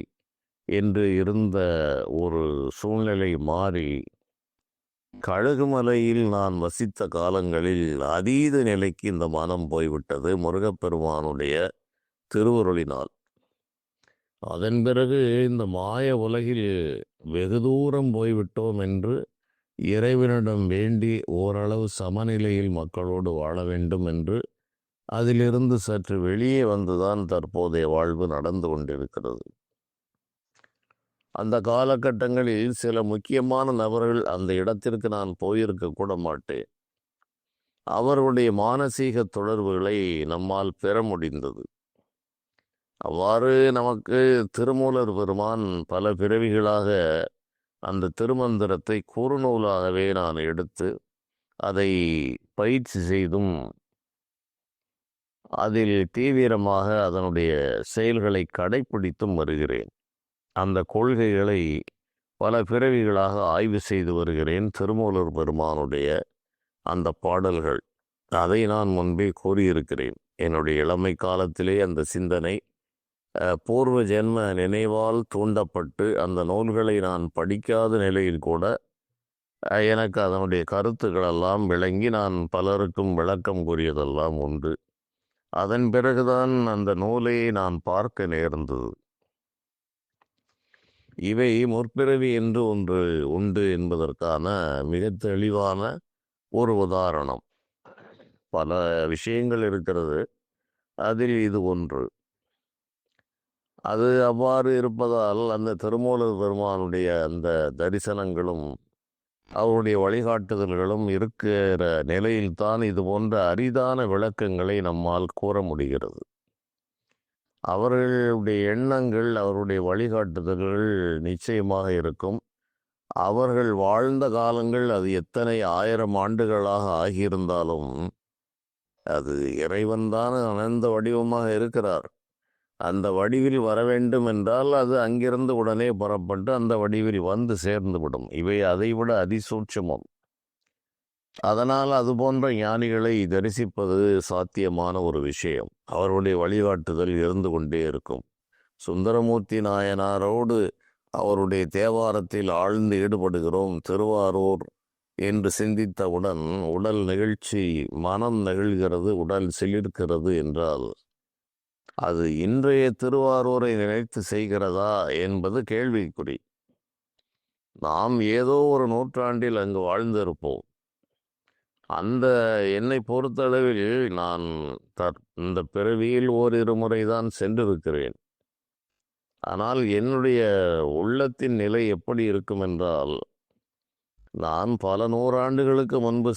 என்று இருந்த ஒரு சூழ்நிலை மாறி கழுகுமலையில் நான் வசித்த காலங்களில் அதீத நிலைக்கு இந்த மனம் போய்விட்டது, முருகப்பெருமானுடைய திருவருளினால். அதன் பிறகு இந்த மாய உலகில் வெகு தூரம் போய்விட்டோம் என்று இறைவனிடம் வேண்டி ஓரளவு சமநிலையில் மக்களோடு வாழ வேண்டும் என்று அதிலிருந்து சற்று வெளியே வந்துதான் தற்போதைய வாழ்வு நடந்து கொண்டிருக்கிறது. அந்த காலகட்டங்களில் சில முக்கியமான நபர்கள் அந்த இடத்திற்கு நான் போயிருக்க கூட மாட்டேன். அவர்களுடைய மானசீக தொடர்புகளை நம்மால் பெற முடிந்தது. அவ்வாறு நமக்கு திருமூலர் பெருமான் பல பிறவிகளாக அந்த திருமந்திரத்தை குறுநூலாகவே நான் எடுத்து அதை பயிற்சி செய்தும் அதில் தீவிரமாக அதனுடைய செயல்களை கடைப்பிடித்தும் வருகிறேன். அந்த கொள்கைகளை பல பிறவிகளாக ஆய்வு செய்து வருகிறேன். திருமூலர் பெருமானுடைய அந்த பாடல்கள், அதை நான் முன்பே கூறியிருக்கிறேன். என்னுடைய இளமை காலத்திலே அந்த சிந்தனை பூர்வ ஜென்ம நினைவால் தூண்டப்பட்டு அந்த நூல்களை நான் படிக்காத நிலையில் கூட எனக்கு அதனுடைய கருத்துக்களெல்லாம் விளங்கி நான் பலருக்கும் விளக்கம் கூறியதெல்லாம் உண்டு. அதன் பிறகுதான் அந்த நூலை நான் பார்க்க நேர்ந்தது. இவை முற்பிறவி என்று ஒன்று உண்டு என்பதற்கான மிக தெளிவான ஒரு உதாரணம். பல விஷயங்கள் இருக்கிறது, அதில் இது ஒன்று. அது அவ்வாறு இருப்பதால் அந்த திருமூலர் பெருமானுடைய அந்த தரிசனங்களும் அவருடைய வழிகாட்டுதல்களும் இருக்கிற நிலையில்தான் இது போன்ற அரிதான விளக்கங்களை நம்மால் கூற முடிகிறது. அவர்களுடைய எண்ணங்கள், அவருடைய வழிகாட்டுதல்கள் நிச்சயமாக இருக்கும். அவர்கள் வாழ்ந்த காலங்கள் அது எத்தனை 1000 ஆண்டுகளாக ஆகியிருந்தாலும் அது இறைவன்தான் அனந்த வடிவமாக இருக்கிறார். அந்த வடிவில் வர வேண்டும் என்றால் அது அங்கிருந்து உடனே புறப்பட்டு அந்த வடிவில் வந்து சேர்ந்துவிடும். இவை அதைவிட அதிசூட்சமம். அதனால் அது போன்ற ஞானிகளை தரிசிப்பது சாத்தியமான ஒரு விஷயம். அவருடைய வழிகாட்டுதல் இருந்து கொண்டே இருக்கும். சுந்தரமூர்த்தி நாயனாரோடு அவருடைய தேவாரத்தில் ஆழ்ந்து ஈடுபடுகிறோம், திருவாரூர் என்று சிந்தித்தவுடன் உடல் நெகிழ்ச்சி, மனம் நெகிழ்கிறது, உடல் சிலிர்க்கிறது என்றால் அது இன்றைய திருவாரூரை நினைத்து செய்கிறதா என்பது கேள்விக்குறி. நாம் ஏதோ ஒரு நூற்றாண்டில் அங்கு வாழ்ந்திருப்போம். அந்த என்னை பொறுத்தளவில் நான் இந்த பிறவியில் ஓரிரு முறைதான் சென்றிருக்கிறேன். ஆனால் என்னுடைய உள்ளத்தின் நிலை எப்படி இருக்கும் என்றால், நான் பல நூறாண்டுகளுக்கு முன்பு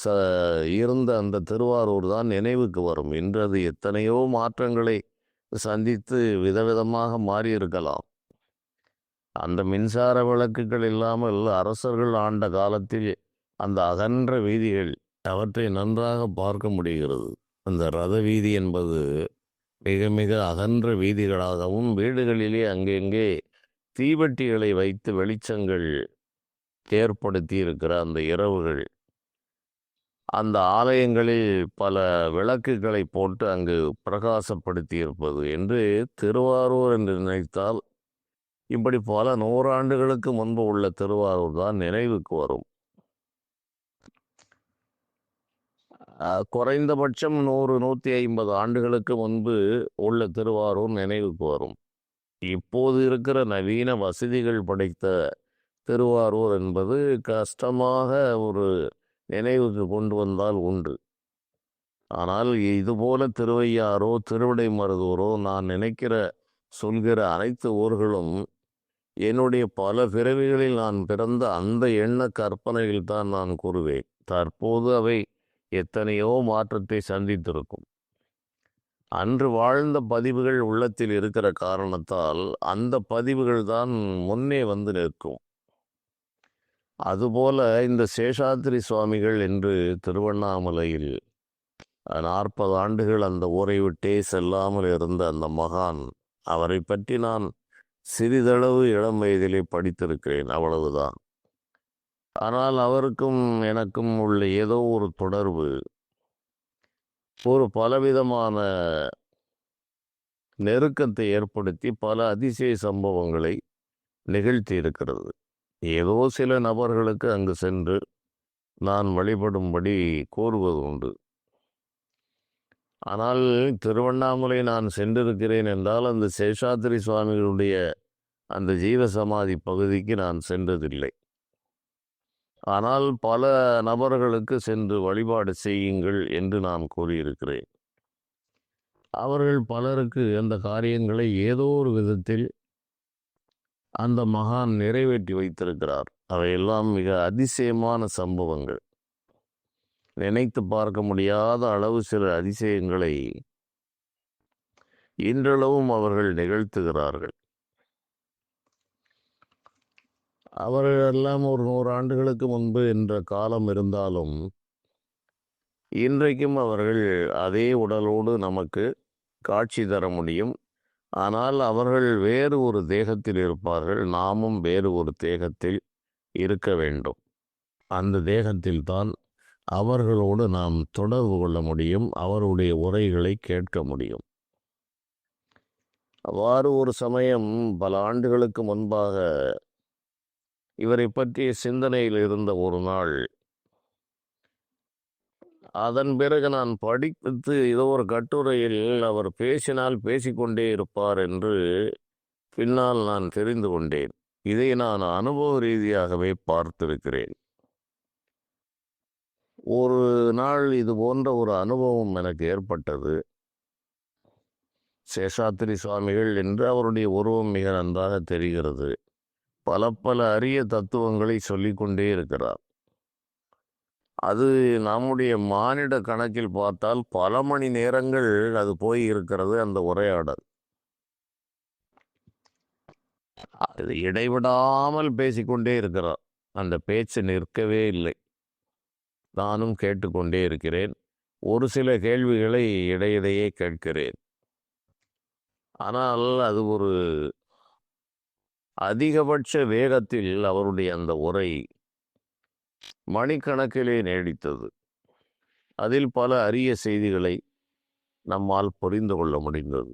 இருந்த அந்த திருவாரூர் தான் நினைவுக்கு வரும். இன்று அது எத்தனையோ மாற்றங்களை சந்தித்து விதவிதமாக மாறியிருக்கலாம். அந்த மின்சார விளக்குகள் இல்லாமல் அரசர்கள் ஆண்ட காலத்தில் அந்த அகன்ற வீதிகள், அவற்றை நன்றாக பார்க்க முடிகிறது. அந்த ரத வீதி என்பது மிக மிக அகன்ற வீதிகளாகவும், வீடுகளிலே அங்கெங்கே தீவெட்டிகளை வைத்து வெளிச்சங்கள் ஏற்படுத்தி இருக்கிற அந்த இரவுகள், அந்த ஆலயங்களில் பல விளக்குகளை போட்டு அங்கு பிரகாசப்படுத்தி இருப்பது என்று திருவாரூர் என்று நினைத்தால் இப்படி பல நூறாண்டுகளுக்கு முன்பு உள்ள திருவாரூர் தான் நினைவுக்கு வரும். குறைந்தபட்சம் 100-150 ஆண்டுகளுக்கு முன்பு உள்ள திருவாரூர் நினைவுக்கு வரும். இப்போது இருக்கிற நவீன வசதிகள் படைத்த திருவாரூர் என்பது கஷ்டமாக ஒரு நினைவுக்கு கொண்டு வந்தால் உண்டு. ஆனால் இதுபோல திருவையாறோ திருவிடைமருதூரோ நான் நினைக்கிற சொல்கிற அனைத்து ஊர்களும் என்னுடைய பல பிறவிகளில் நான் பிறந்த அந்த எண்ண கற்பனையில் தான் நான் கூறுவேன். தற்போது அவை எத்தனையோ மாற்றத்தை சந்தித்திருக்கும். அன்று வாழ்ந்த பதிவுகள் உள்ளத்தில் இருக்கிற காரணத்தால் அந்த பதிவுகள் தான் முன்னே வந்து நிற்கும். அதுபோல இந்த சேஷாத்திரி சுவாமிகள் என்று திருவண்ணாமலையில் 40 ஆண்டுகள் அந்த ஊரை விட்டே செல்லாமல் இருந்த அந்த மகான், அவரை பற்றி நான் சிறிதளவு இளம் வயதிலே படித்திருக்கிறேன், அவ்வளவுதான். ஆனால் அவருக்கும் எனக்கும் உள்ள ஏதோ ஒரு தொடர்பு ஒரு பலவிதமான நெருக்கத்தை ஏற்படுத்தி பல அதிசய சம்பவங்களை நிகழ்த்தி இருக்கிறது. ஏதோ சில நபர்களுக்கு அங்கு சென்று நான் வழிபடும்படி கோருவது உண்டு. ஆனால் திருவண்ணாமலை நான் சென்றிருக்கிறேன் என்றால் அந்த சேஷாத்திரி சுவாமிகளுடைய அந்த ஜீவசமாதி பகுதிக்கு நான் சென்றதில்லை. ஆனால் பல நபர்களுக்கு சென்று வழிபாடு செய்யுங்கள் என்று நான் கூறியிருக்கிறேன். அவர்கள் பலருக்கு அந்த காரியங்களை ஏதோ ஒரு விதத்தில் அந்த மகான் நிறைவேற்றி வைத்திருக்கிறார். அவையெல்லாம் மிக அதிசயமான சம்பவங்கள். நினைத்து பார்க்க முடியாத அளவு சில அதிசயங்களை இன்றளவும் அவர்கள் நிகழ்த்துகிறார்கள். அவர்களெல்லாம் ஒரு 100 ஆண்டுகளுக்கு முன்பு என்ற காலம் இருந்தாலும் இன்றைக்கும் அவர்கள் அதே உடலோடு நமக்கு காட்சி தர முடியும். ஆனால் அவர்கள் வேறு ஒரு தேகத்தில் இருப்பார்கள், நாமும் வேறு ஒரு தேகத்தில் இருக்க வேண்டும். அந்த தேகத்தில் தான் அவர்களோடு நாம் தொடர்பு கொள்ள முடியும், அவருடைய உரைகளை கேட்க முடியும். அவ்வாறு ஒரு சமயம் பல ஆண்டுகளுக்கு முன்பாக இவரை பற்றிய சிந்தனையில் இருந்த ஒரு நாள், அதன் பிறகு நான் படித்து ஏதோ ஒரு கட்டுரையில் அவர் பேசினால் பேசிக்கொண்டே இருப்பார் என்று பின்னால் நான் தெரிந்து கொண்டேன். இதை நான் அனுபவ ரீதியாகவே பார்த்திருக்கிறேன். ஒரு நாள் இது போன்ற ஒரு அனுபவம் எனக்கு ஏற்பட்டது. சேஷாத்திரி சுவாமிகள் என்று அவருடைய உருவம் மிக நன்றாக தெரிகிறது. பல பல அரிய தத்துவங்களை சொல்லிக்கொண்டே இருக்கிறார். அது நம்முடைய மானிட கணக்கில் பார்த்தால் பல மணி நேரங்கள் அது போய் இருக்கிறது அந்த உரையாடல். அது இடைவிடாமல் பேசிக்கொண்டே இருக்கிறார். அந்த பேச்சு நிற்கவே இல்லை. நானும் கேட்டுக்கொண்டே இருக்கிறேன். ஒரு சில கேள்விகளை இடையிடையே கேட்கிறேன். ஆனால் அது ஒரு அதிகபட்ச வேகத்தில் அவருடைய அந்த உரை மணிக்கணக்கிலே நீடித்தது. அதில் பல அரிய செய்திகளை நம்மால் புரிந்து கொள்ள முடிந்தது.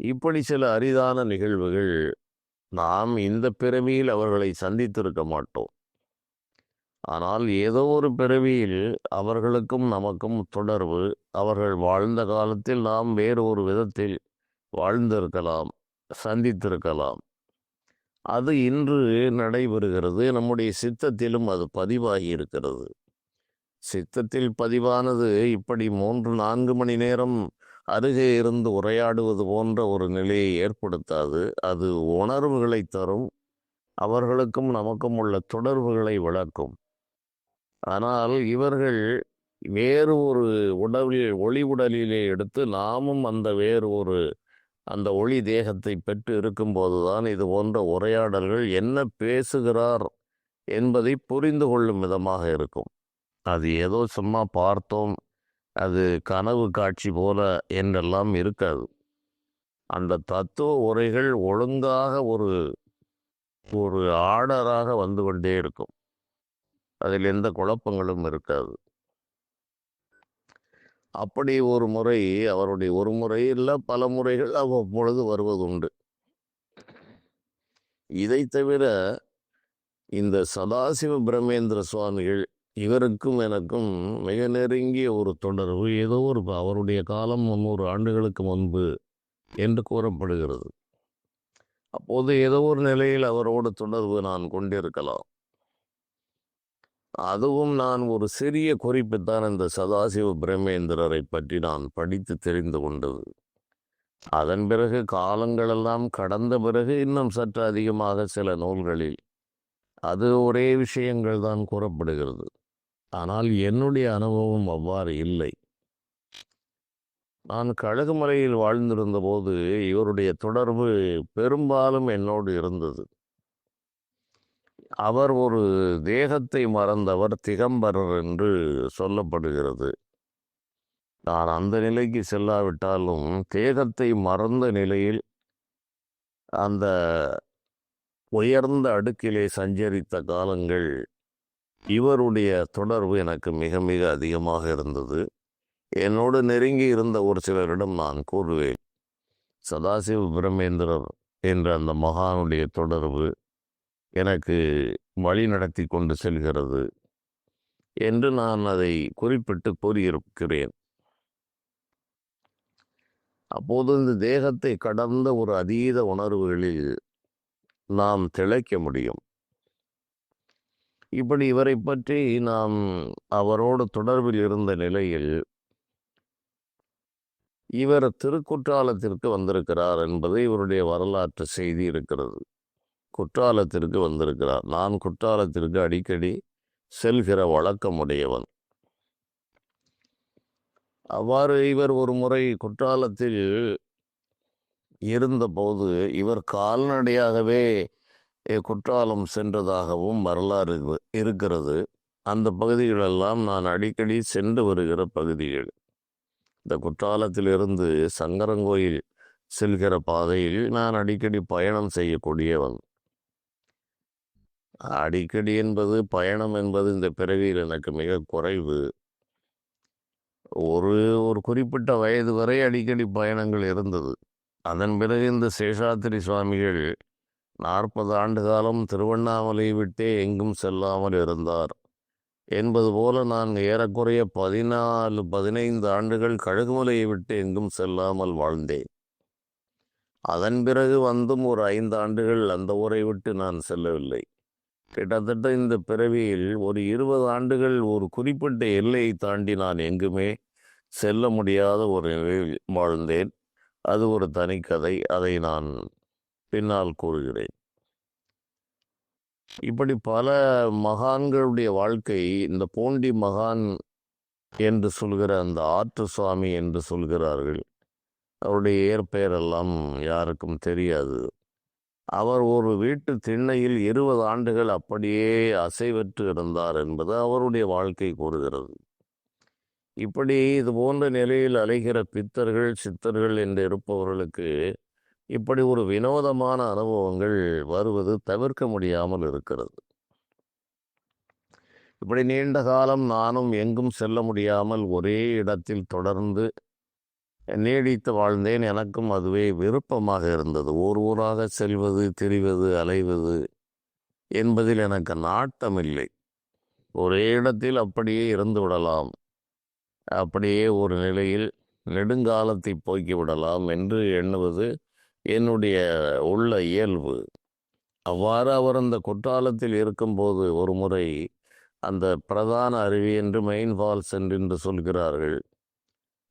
இப்படி சில அரிதான நிகழ்வுகள் நாம் இந்த பிறவியில் அவர்களை சந்தித்திருக்க மாட்டோம். ஆனால் ஏதோ ஒரு பிறவியில் அவர்களுக்கும் நமக்கும் தொடர்பு, அவர்கள் வாழ்ந்த காலத்தில் நாம் வேறு ஒரு விதத்தில் வாழ்ந்திருக்கலாம், சந்தித்திருக்கலாம். அது இன்று நடைபெறுகிறது. நம்முடைய சித்தத்திலும் அது பதிவாகி இருக்கிறது. சித்தத்தில் பதிவானது இப்படி 3-4 மணி நேரம் அருகே இருந்து உரையாடுவது போன்ற ஒரு நிலையை ஏற்படுத்தாது. அது உணர்வுகளை தரும், அவர்களுக்கும் நமக்கும் உள்ள தொடர்புகளை விளக்கும். ஆனால் இவர்கள் வேறு ஒரு ஒளி உடலிலே எடுத்து நாமும் அந்த வேறு ஒரு அந்த ஒளி தேகத்தை பெற்று இருக்கும்போதுதான் இது போன்ற உரையாடல்கள் என்ன பேசுகிறார் என்பதை புரிந்து கொள்ளும் விதமாக இருக்கும். அது ஏதோ சும்மா பார்த்தோம், அது கனவு காட்சி போல என்றெல்லாம் இருக்காது. அந்த தத்துவ உரைகள் ஒழுங்காக ஒரு ஒரு ஆர்டராக வந்து கொண்டே இருக்கும். அதில் எந்த குழப்பங்களும் இருக்காது. அப்படி ஒரு முறை, அவருடைய ஒரு முறை இல்லை பல முறைகள் அவ்வப்பொழுது வருவதுண்டு. இதை தவிர இந்த சதாசிவ பிரம்மேந்திர சுவாமிகள், இவருக்கும் எனக்கும் மிக நெருங்கிய ஒரு தொடர்பு. ஏதோ ஒரு அவருடைய காலம் 300 ஆண்டுகளுக்கு முன்பு என்று கூறப்படுகிறது. அப்போது ஏதோ ஒரு நிலையில் அவரோடு தொடர்பு நான் கொண்டிருக்கலாம். அதுவும் நான் ஒரு சிறிய குறிப்புத்தான் இந்த சதாசிவ பிரம்மேந்திரரை பற்றி நான் படித்து தெரிந்து கொண்டது. அதன் பிறகு காலங்களெல்லாம் கடந்த பிறகு இன்னும் சற்று அதிகமாக சில நூல்களில் அது ஒரே விஷயங்கள் தான் கூறப்படுகிறது. ஆனால் என்னுடைய அனுபவம் அவ்வாறு இல்லை. நான் கழுகுமலையில் வாழ்ந்திருந்த போது இவருடைய தொடர்பு பெரும்பாலும் என்னோடு இருந்தது. அவர் ஒரு தேகத்தை மறந்தவர், திகம்பரர் என்று சொல்லப்படுகிறது. நான் அந்த நிலைக்கு செல்லாவிட்டாலும் தேகத்தை மறந்த நிலையில் அந்த உயர்ந்த அடுக்கிலே சஞ்சரித்த காலங்கள் இவருடைய தொடர்பு எனக்கு மிக மிக அதிகமாக இருந்தது. என்னோடு நெருங்கி இருந்த ஒரு சிலரிடம் நான் கூறுவேன், சதாசிவ பிரம்மேந்திரர் என்ற அந்த மகானுடைய தொடர்பு எனக்கு வழி நடத்தி கொண்டு செல்கிறது என்று நான் அதை குறிப்பிட்டு கூறியிருக்கிறேன். அப்போது இந்த தேகத்தை கடந்த ஒரு அதீத உணர்வுகளில் நாம் திளைக்க முடியும். இப்படி இவரை பற்றி நாம் அவரோடு தொடர்பில் இருந்த நிலையில் இவர் திருக்குற்றாலத்திற்கு வந்திருக்கிறார் என்பது இவருடைய வரலாற்று செய்தி இருக்கிறது. குற்றாலத்திற்கு வந்திருக்கிறார். நான் குற்றாலத்திற்கு அடிக்கடி செல்கிற வழக்கமுடையவன். அவ்வாறு இவர் ஒரு முறை குற்றாலத்தில் இருந்தபோது இவர் கால்நடையாகவே குற்றாலம் சென்றதாகவும் வரலாறு இருக்கிறது. அந்த பகுதிகளெல்லாம் நான் அடிக்கடி சென்று வருகிற பகுதிகள். இந்த குற்றாலத்திலிருந்து சங்கரங்கோயில் செல்கிற பாதையில் நான் அடிக்கடி பயணம் செய்யக்கூடியவன். அடிக்கடி என்பது, பயணம் என்பது இந்த பிறவியில் எனக்கு மிக குறைவு. ஒரு ஒரு குறிப்பிட்ட வயது வரை அடிக்கடி பயணங்கள் இருந்தது. அதன் பிறகு இந்த சேஷாத்திரி சுவாமிகள் 40 ஆண்டு காலம் திருவண்ணாமலை விட்டே எங்கும் செல்லாமல் இருந்தார் என்பது போல நான் ஏறக்குறைய 14-15 ஆண்டுகள் கழுகுமலையை விட்டு எங்கும் செல்லாமல் வாழ்ந்தேன். அதன் பிறகு வந்தும் ஒரு 5 ஆண்டுகள் அந்த ஊரை விட்டு நான் செல்லவில்லை. கிட்டத்தட்ட இந்த பிறவியில் ஒரு 20 ஆண்டுகள் ஒரு குறிப்பிட்ட எல்லையை தாண்டி நான் எங்குமே செல்ல முடியாத ஒரு நிலையில் வாழ்ந்தேன். அது ஒரு தனிக்கதை. அதை நான் பின்னால் கூறுகிறேன். இப்படி பல மகான்களுடைய வாழ்க்கை, இந்த பூண்டி மகான் என்று சொல்கிற அந்த ஆற்று சுவாமி என்று சொல்கிறார்கள். அவருடைய இயற்பெயரெல்லாம் யாருக்கும் தெரியாது. அவர் ஒரு வீட்டு திண்ணையில் 20 ஆண்டுகள் அப்படியே அசைவற்று இருந்தார் என்பது அவருடைய வாழ்க்கை கூறுகிறது. இப்படி இது போன்ற நிலையில் அலைகிற பித்தர்கள், சித்தர்கள் என்று இருப்பவர்களுக்கு இப்படி ஒரு வினோதமான அனுபவங்கள் வருவது தவிர்க்க முடியாமல் இருக்கிறது. இப்படி நீண்ட காலம் நானும் எங்கும் செல்ல முடியாமல் ஒரே இடத்தில் தொடர்ந்து நீடித்து வாழ்ந்தேன். எனக்கும் அதுவே விருப்பமாக இருந்தது. ஊர் ஊராக செல்வது, திரிவது, அலைவது என்பதில் எனக்கு நாட்டமில்லை. ஒரே இடத்தில் அப்படியே இருந்து விடலாம், அப்படியே ஒரு நிலையில் நெடுங்காலத்தை போக்கி விடலாம் என்று எண்ணுவது என்னுடைய உள்ள இயல்பு. அவ்வாறு அவர் அந்த குற்றாலத்தில் இருக்கும்போது ஒரு முறை அந்த பிரதான அருவி என்று மெயின் ஃபால்ஸ் என்று சொல்கிறார்கள்,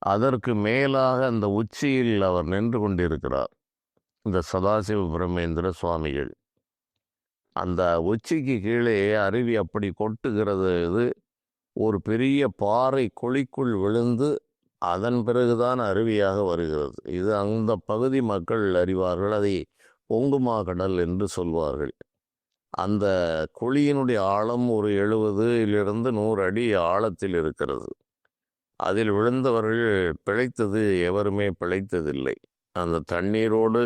அதற்கு மேலாக அந்த உச்சியில் அவர் நின்று கொண்டிருக்கிறார், இந்த சதாசிவ பிரம்மேந்திர சுவாமிகள். அந்த உச்சிக்கு கீழே அருவி அப்படி கொட்டுகிறது. இது ஒரு பெரிய பாறை குழிக்குள் விழுந்து அதன் பிறகுதான் அருவியாக வருகிறது. இது அந்த பகுதி மக்கள் அறிவார்கள். அதை பொங்குமா கடல் என்று சொல்வார்கள். அந்த குழியினுடைய ஆழம் ஒரு 70 to 100 அடி ஆழத்தில் இருக்கிறது. அதில் விழுந்தவர்கள் பிழைத்தது எவருமே பிழைத்ததில்லை. அந்த தண்ணீரோடு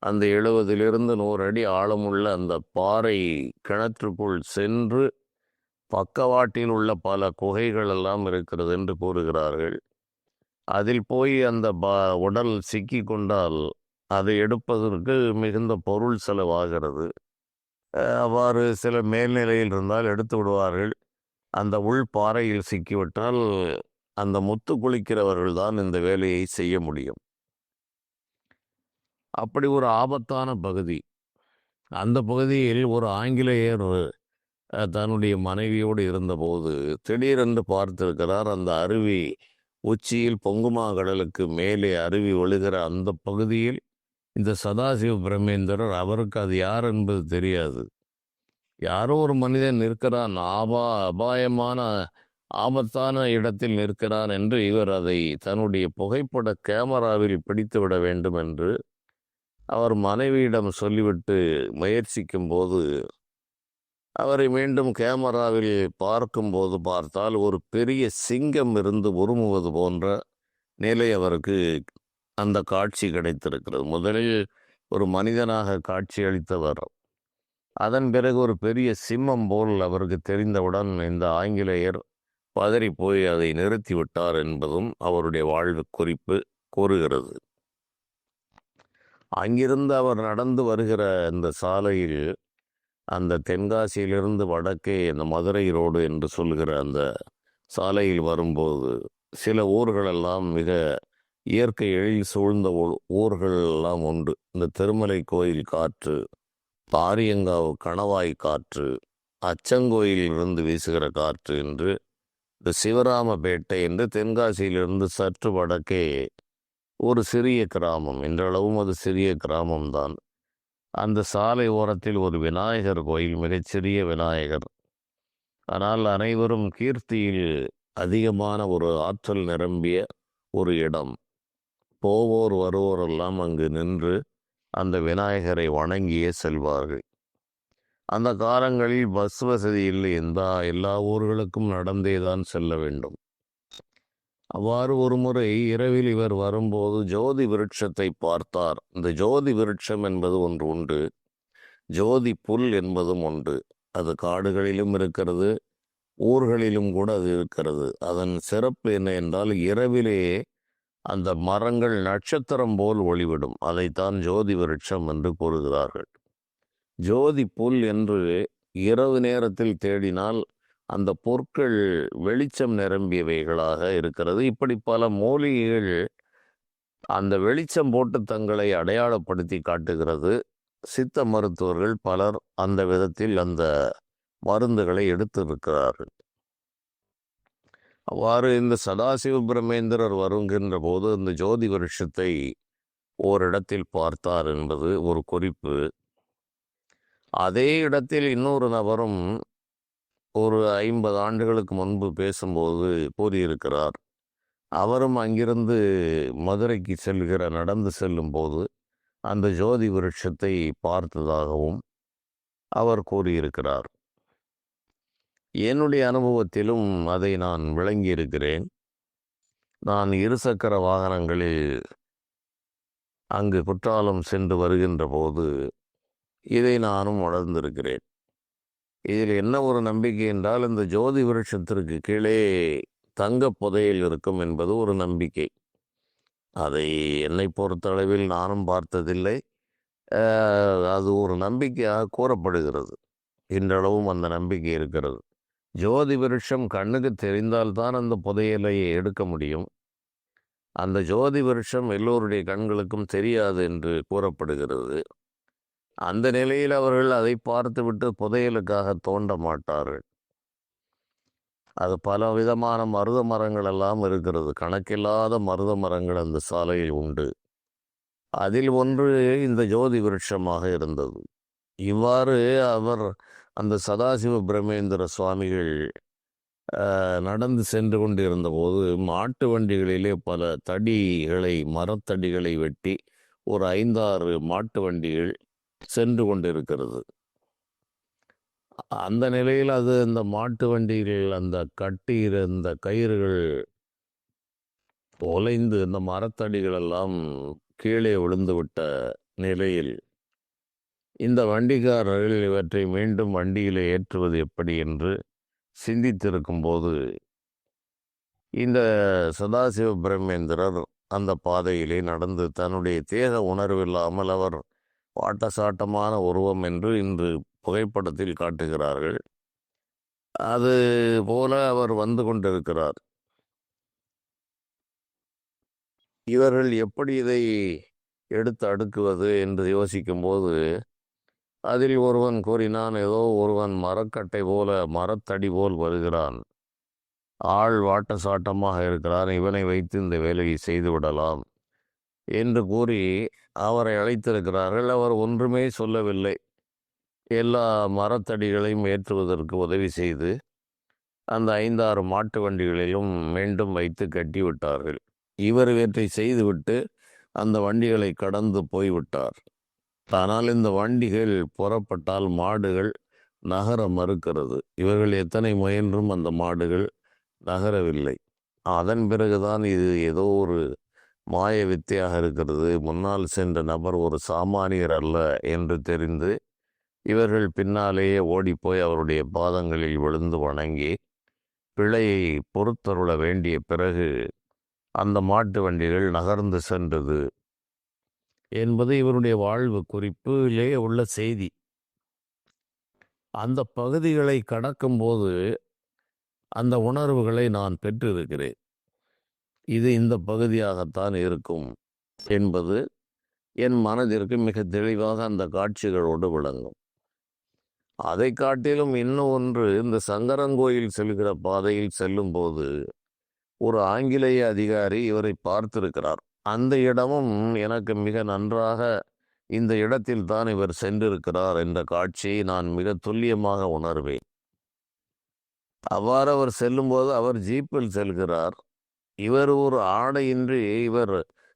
அந்த 70 to 100 அடி ஆழமுள்ள அந்த பாறை கிணற்றுக்குள் சென்று பக்கவாட்டில் உள்ள பல குகைகள் எல்லாம் இருக்கிறது என்று கூறுகிறார்கள். அதில் போய் அந்த உடல் சிக்கி கொண்டால் அதை எடுப்பதற்கு மிகுந்த பொருள் செலவாகிறது. அவ்வாறு சில மேல்நிலையில் இருந்தால் எடுத்து விடுவார்கள். அந்த உள் பாறையில் சிக்கிவிட்டால் அந்த முத்து குளிக்கிறவர்கள் தான் இந்த வேலையை செய்ய முடியும். அப்படி ஒரு ஆபத்தான பகுதி. அந்த பகுதியில் ஒரு ஆங்கிலேயர் தன்னுடைய மனைவியோடு இருந்தபோது திடீரென்று பார்த்திருக்கிறார், அந்த அருவி உச்சியில் பொங்குமா கடலுக்கு மேலே அருவி ஒழுகிற அந்த பகுதியில் இந்த சதாசிவ பிரம்மேந்திரர், அவருக்கு அது யார் என்பது தெரியாது, யாரோ ஒரு மனிதன் நிற்கிறான், அபாயமான ஆபத்தான இடத்தில் நிற்கிறான் என்று இவர் அதை தன்னுடைய புகைப்பட கேமராவில் பிடித்து விட வேண்டும் என்று அவர் மனைவியிடம் சொல்லிவிட்டு முயற்சிக்கும் போது, அவரை மீண்டும் கேமராவில் பார்க்கும்போது பார்த்தால் ஒரு பெரிய சிங்கம் இருந்து உருமுவது போன்ற நிலை அவருக்கு அந்த காட்சி கிடைத்திருக்கிறது. முதலில் ஒரு மனிதனாக காட்சி அளித்தவர், அதன் பிறகு ஒரு பெரிய சிம்மம் போல் அவருக்கு தெரிந்தவுடன் இந்த ஆங்கிலேயர் பதறி போய் அதை நிறுத்திவிட்டார் என்பதும் அவருடைய வாழ்வு குறிப்பு கூறுகிறது. அங்கிருந்து அவர் நடந்து வருகிற இந்த சாலையில், அந்த தென்காசியிலிருந்து வடக்கே இந்த மதுரை ரோடு என்று சொல்கிற அந்த சாலையில் வரும்போது சில ஊர்களெல்லாம் மிக இயற்கை எழில் சூழ்ந்த ஊர்கள் எல்லாம் உண்டு. இந்த திருமலை கோயில் காற்று, பாரியங்காவு கணவாய் காற்று, அச்சங்கோயிலிருந்து வீசுகிற காற்று என்று இந்த சிவராமபேட்டை என்று தென்காசியிலிருந்து சற்று வடக்கே ஒரு சிறிய கிராமம், இன்றளவும் அது சிறிய கிராமம்தான். அந்த சாலை ஓரத்தில் ஒரு விநாயகர் கோயில், மிகச்சிறிய விநாயகர். ஆனால் அனைவரும் கீர்த்தியில் அதிகமான ஒரு ஆற்றல் நிரம்பிய ஒரு இடம். போவோர் வருவோரெல்லாம் அங்கு நின்று அந்த விநாயகரை வணங்கியே செல்வார்கள். அந்த காலங்களில் பஸ் வசதி இல்லை, எல்லா ஊர்களுக்கும் நடந்தே தான் செல்ல வேண்டும். அவ்வாறு ஒரு முறை இரவில் இவர் வரும்போது ஜோதி விருட்சத்தை பார்த்தார். இந்த ஜோதி விருட்சம் என்பது ஒன்று உண்டு, ஜோதி புல் என்பதும் உண்டு. அது காடுகளிலும் இருக்கிறது, ஊர்களிலும் கூட அது இருக்கிறது. அதன் சிறப்பு என்ன என்றால், இரவிலே அந்த மரங்கள் நட்சத்திரம் போல் ஒளிவிடும். அதைத்தான் ஜோதி விருட்சம் என்று கூறுகிறார்கள். ஜோதி புல் என்று இரவு நேரத்தில் தேடினால் அந்த பொருட்கள் வெளிச்சம் நிரம்பியவைகளாக இருக்கிறது. இப்படி பல மூலிகைகள் அந்த வெளிச்சம் போட்டு தங்களை அடையாளப்படுத்தி காட்டுகிறது. சித்த மருத்துவர்கள் பலர் அந்த விதத்தில் அந்த மருந்துகளை எடுத்திருக்கிறார்கள். அவ்வாறு இந்த சதாசிவ பிரமேந்திரர் வருகின்ற போது இந்த ஜோதி விருட்சத்தை ஓரிடத்தில் பார்த்தார் என்பது ஒரு குறிப்பு. அதே இடத்தில் இன்னொரு நபரும் ஒரு 50 ஆண்டுகளுக்கு முன்பு பேசும்போது கூறியிருக்கிறார். அவரும் அங்கிருந்து மதுரைக்கு நடந்து செல்லும் போது அந்த ஜோதி விருட்சத்தை பார்த்ததாகவும் அவர் கூறியிருக்கிறார். என்னுடைய அனுபவத்திலும் அதை நான் விளங்கியிருக்கிறேன். நான் இருசக்கர வாகனங்களில் அங்கு குற்றாலம் சென்று வருகின்ற போது இதை நானும் உணர்ந்திருக்கிறேன். இதில் என்ன ஒரு நம்பிக்கை என்றால், இந்த ஜோதி விருட்சத்திற்கு கீழே தங்க புதையல் இருக்கும் என்பது ஒரு நம்பிக்கை. அதை என்னை பொறுத்தளவில் நானும் பார்த்ததில்லை. அது ஒரு நம்பிக்கையாக கூறப்படுகிறது. இன்றளவும் அந்த நம்பிக்கை இருக்கிறது. ஜோதி விருட்சம் கண்ணுக்கு தெரிந்தால்தான் அந்த புதையலை எடுக்க முடியும். அந்த ஜோதி விருட்சம் எல்லோருடைய கண்களுக்கும் தெரியாது என்று கூறப்படுகிறது. அந்த நிலையில் அவர்கள் அதை பார்த்துவிட்டு புதையலுக்காக தோண்ட மாட்டார்கள். அது பல விதமான மருத மரங்கள் எல்லாம் இருக்கிறது. கணக்கில்லாத மருத மரங்கள் அந்த சாலையில் உண்டு. அதில் ஒன்று இந்த ஜோதி விருட்சமாக இருந்தது. இவ்வாறு அவர் அந்த சதாசிவ பிரமேந்திர சுவாமிகள் நடந்து சென்று கொண்டிருந்த போது மாட்டு வண்டிகளிலே பல மரத்தடிகளை வெட்டி ஒரு 5-6 மாட்டு வண்டிகள் சென்று கொண்டிருக்கிறது. அந்த நிலையில் அந்த மாட்டு வண்டிகள் அந்த கட்டியிருந்த கயிறுகள் தொலைந்து இந்த மரத்தடிகள் எல்லாம் கீழே விழுந்துவிட்ட நிலையில் இந்த வண்டிக்காரர்கள் இவற்றை மீண்டும் வண்டியிலே ஏற்றுவது எப்படி என்று சிந்தித்திருக்கும் போது இந்த சதாசிவ பிரமேந்திரர் அந்த பாதையிலே நடந்து தன்னுடைய தேக உணர்வில்லாமல் அவர் வாட்டசாட்டமான உருவம் என்று இன்று புகைப்படத்தில் காட்டுகிறார்கள். அது போல அவர் வந்து கொண்டிருக்கிறார். இவர்கள் எப்படி இதை எடுத்து அடுக்குவது என்று யோசிக்கும்போது அதில் ஒருவன் கூறினான், ஏதோ ஒருவன் மரக்கட்டை போல மரத்தடி போல் வருகிறான், ஆள் வாட்டசாட்டமாக இருக்கிறான், இவனை வைத்து இந்த வேலையை செய்து விடலாம் என்று கூறி அவரை அழைத்திருக்கிறார்கள். அவர் ஒன்றுமே சொல்லவில்லை. எல்லா மரத்தடிகளையும் ஏற்றுவதற்கு உதவி செய்து அந்த 5-6 மாட்டு வண்டிகளிலும் மீண்டும் வைத்து கட்டிவிட்டார்கள். இவர் இவற்றை செய்துவிட்டு அந்த வண்டிகளை கடந்து போய்விட்டார். ஆனால் இந்த வண்டிகள் புறப்பட்டால் மாடுகள் நகர மறுக்கிறது. இவர்கள் எத்தனை முயன்றும் அந்த மாடுகள் நகரவில்லை. அதன் பிறகுதான் இது ஏதோ ஒரு மாய வித்தையாக இருக்கிறது, முன்னால் சென்ற நபர் ஒரு சாமானியர் அல்ல என்று தெரிந்து இவர்கள் பின்னாலேயே ஓடிப்போய் அவருடைய பாதங்களில் விழுந்து வணங்கி பிழையை பொறுத்தருள வேண்டிய பிறகு அந்த மாட்டு வண்டிகள் நகர்ந்து சென்றது என்பது இவருடைய வாழ்வு குறிப்பிலே உள்ள செய்தி. அந்த பகுதிகளை கடக்கும்போது அந்த உணர்வுகளை நான் பெற்றிருக்கிறேன். இது இந்த பகுதியாகத்தான் இருக்கும் என்பது என் மனதிற்கு மிக தெளிவாக அந்த காட்சிகளோடு விளங்கும். அதை காட்டிலும் இன்னும் ஒன்று, இந்த சங்கரங்கோயில் செல்கிற பாதையில் செல்லும்போது ஒரு ஆங்கிலேய அதிகாரி இவரை பார்த்திருக்கிறார். அந்த இடமும் எனக்கு மிக நன்றாக இந்த இடத்தில் தான் இவர் சென்றிருக்கிறார் என்ற காட்சியை நான் மிக துல்லியமாக உணர்வேன். அவ்வாறு அவர் செல்லும்போது அவர் ஜீப்பில் செல்கிறார். இவர் ஒரு ஆடையின்றி இவர்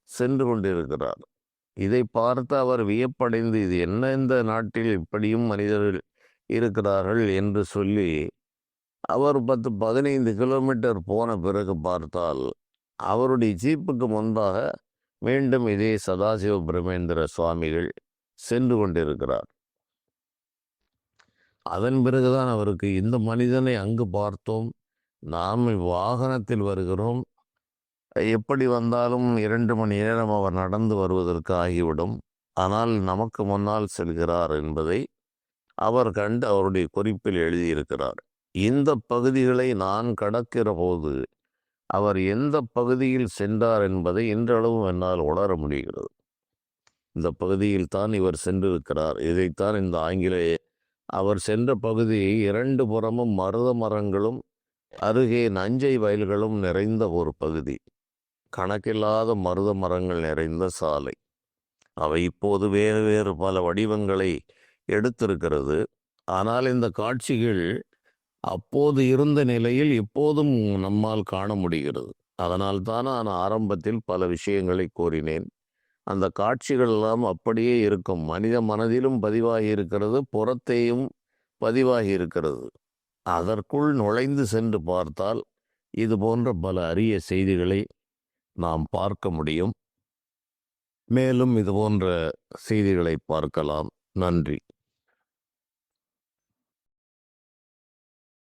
சென்று கொண்டிருக்கிறார். இதை பார்த்து அவர் வியப்படைந்து, இது என்ன இந்த நாட்டில் இப்படியும் மனிதர்கள் இருக்கிறார்கள் என்று சொல்லி அவர் 10-15 கிலோமீட்டர் போன பிறகு பார்த்தால் அவருடைய ஜீப்புக்கு முன்பாக மீண்டும் இதே சதாசிவ பிரமேந்திர சுவாமிகள் சென்று கொண்டிருக்கிறார். அதன் பிறகுதான் அவருக்கு, இந்த மனிதனை அங்கு பார்த்தோம், நாம் வாகனத்தில் வருகிறோம், எப்படி வந்தாலும் 2 மணி நேரம் அவர் நடந்து வருவதற்கு ஆகிவிடும், ஆனால் நமக்கு முன்னால் செல்கிறார் என்பதை அவர் கண்டு அவருடைய குறிப்பில் எழுதியிருக்கிறார். இந்த பகுதிகளை நான் கடக்கிற போது அவர் எந்த பகுதியில் சென்றார் என்பதை இன்றளவும் என்னால் உணர முடிகிறது. இந்த பகுதியில் தான் இவர் சென்றிருக்கிறார். இதைத்தான் இந்த ஆங்கிலேய அவர் சென்ற பகுதி 2 புறமும் மருத மரங்களும் அருகே நஞ்சை வயல்களும் நிறைந்த ஒரு பகுதி. கணக்கில்லாத மருத மரங்கள் நிறைந்த சாலை. அவை இப்போது வேறு வேறு பல வடிவங்களை எடுத்திருக்கிறது. ஆனால் இந்த காட்சிகள் அப்போது இருந்த நிலையில் இப்போதும் நம்மால் காண முடிகிறது. அதனால்தான் நான் ஆரம்பத்தில் பல விஷயங்களை கூறினேன். அந்த காட்சிகள் எல்லாம் அப்படியே இருக்கும். மனித மனதிலும் பதிவாகி இருக்கிறது, புறத்தேயும் பதிவாகி இருக்கிறது. அதற்குள் நுழைந்து சென்று பார்த்தால் இது போன்ற பல அரிய செய்திகளை நாம் பார்க்க முடியும். மேலும் இது போன்ற செய்திகளை பார்க்கலாம். நன்றி.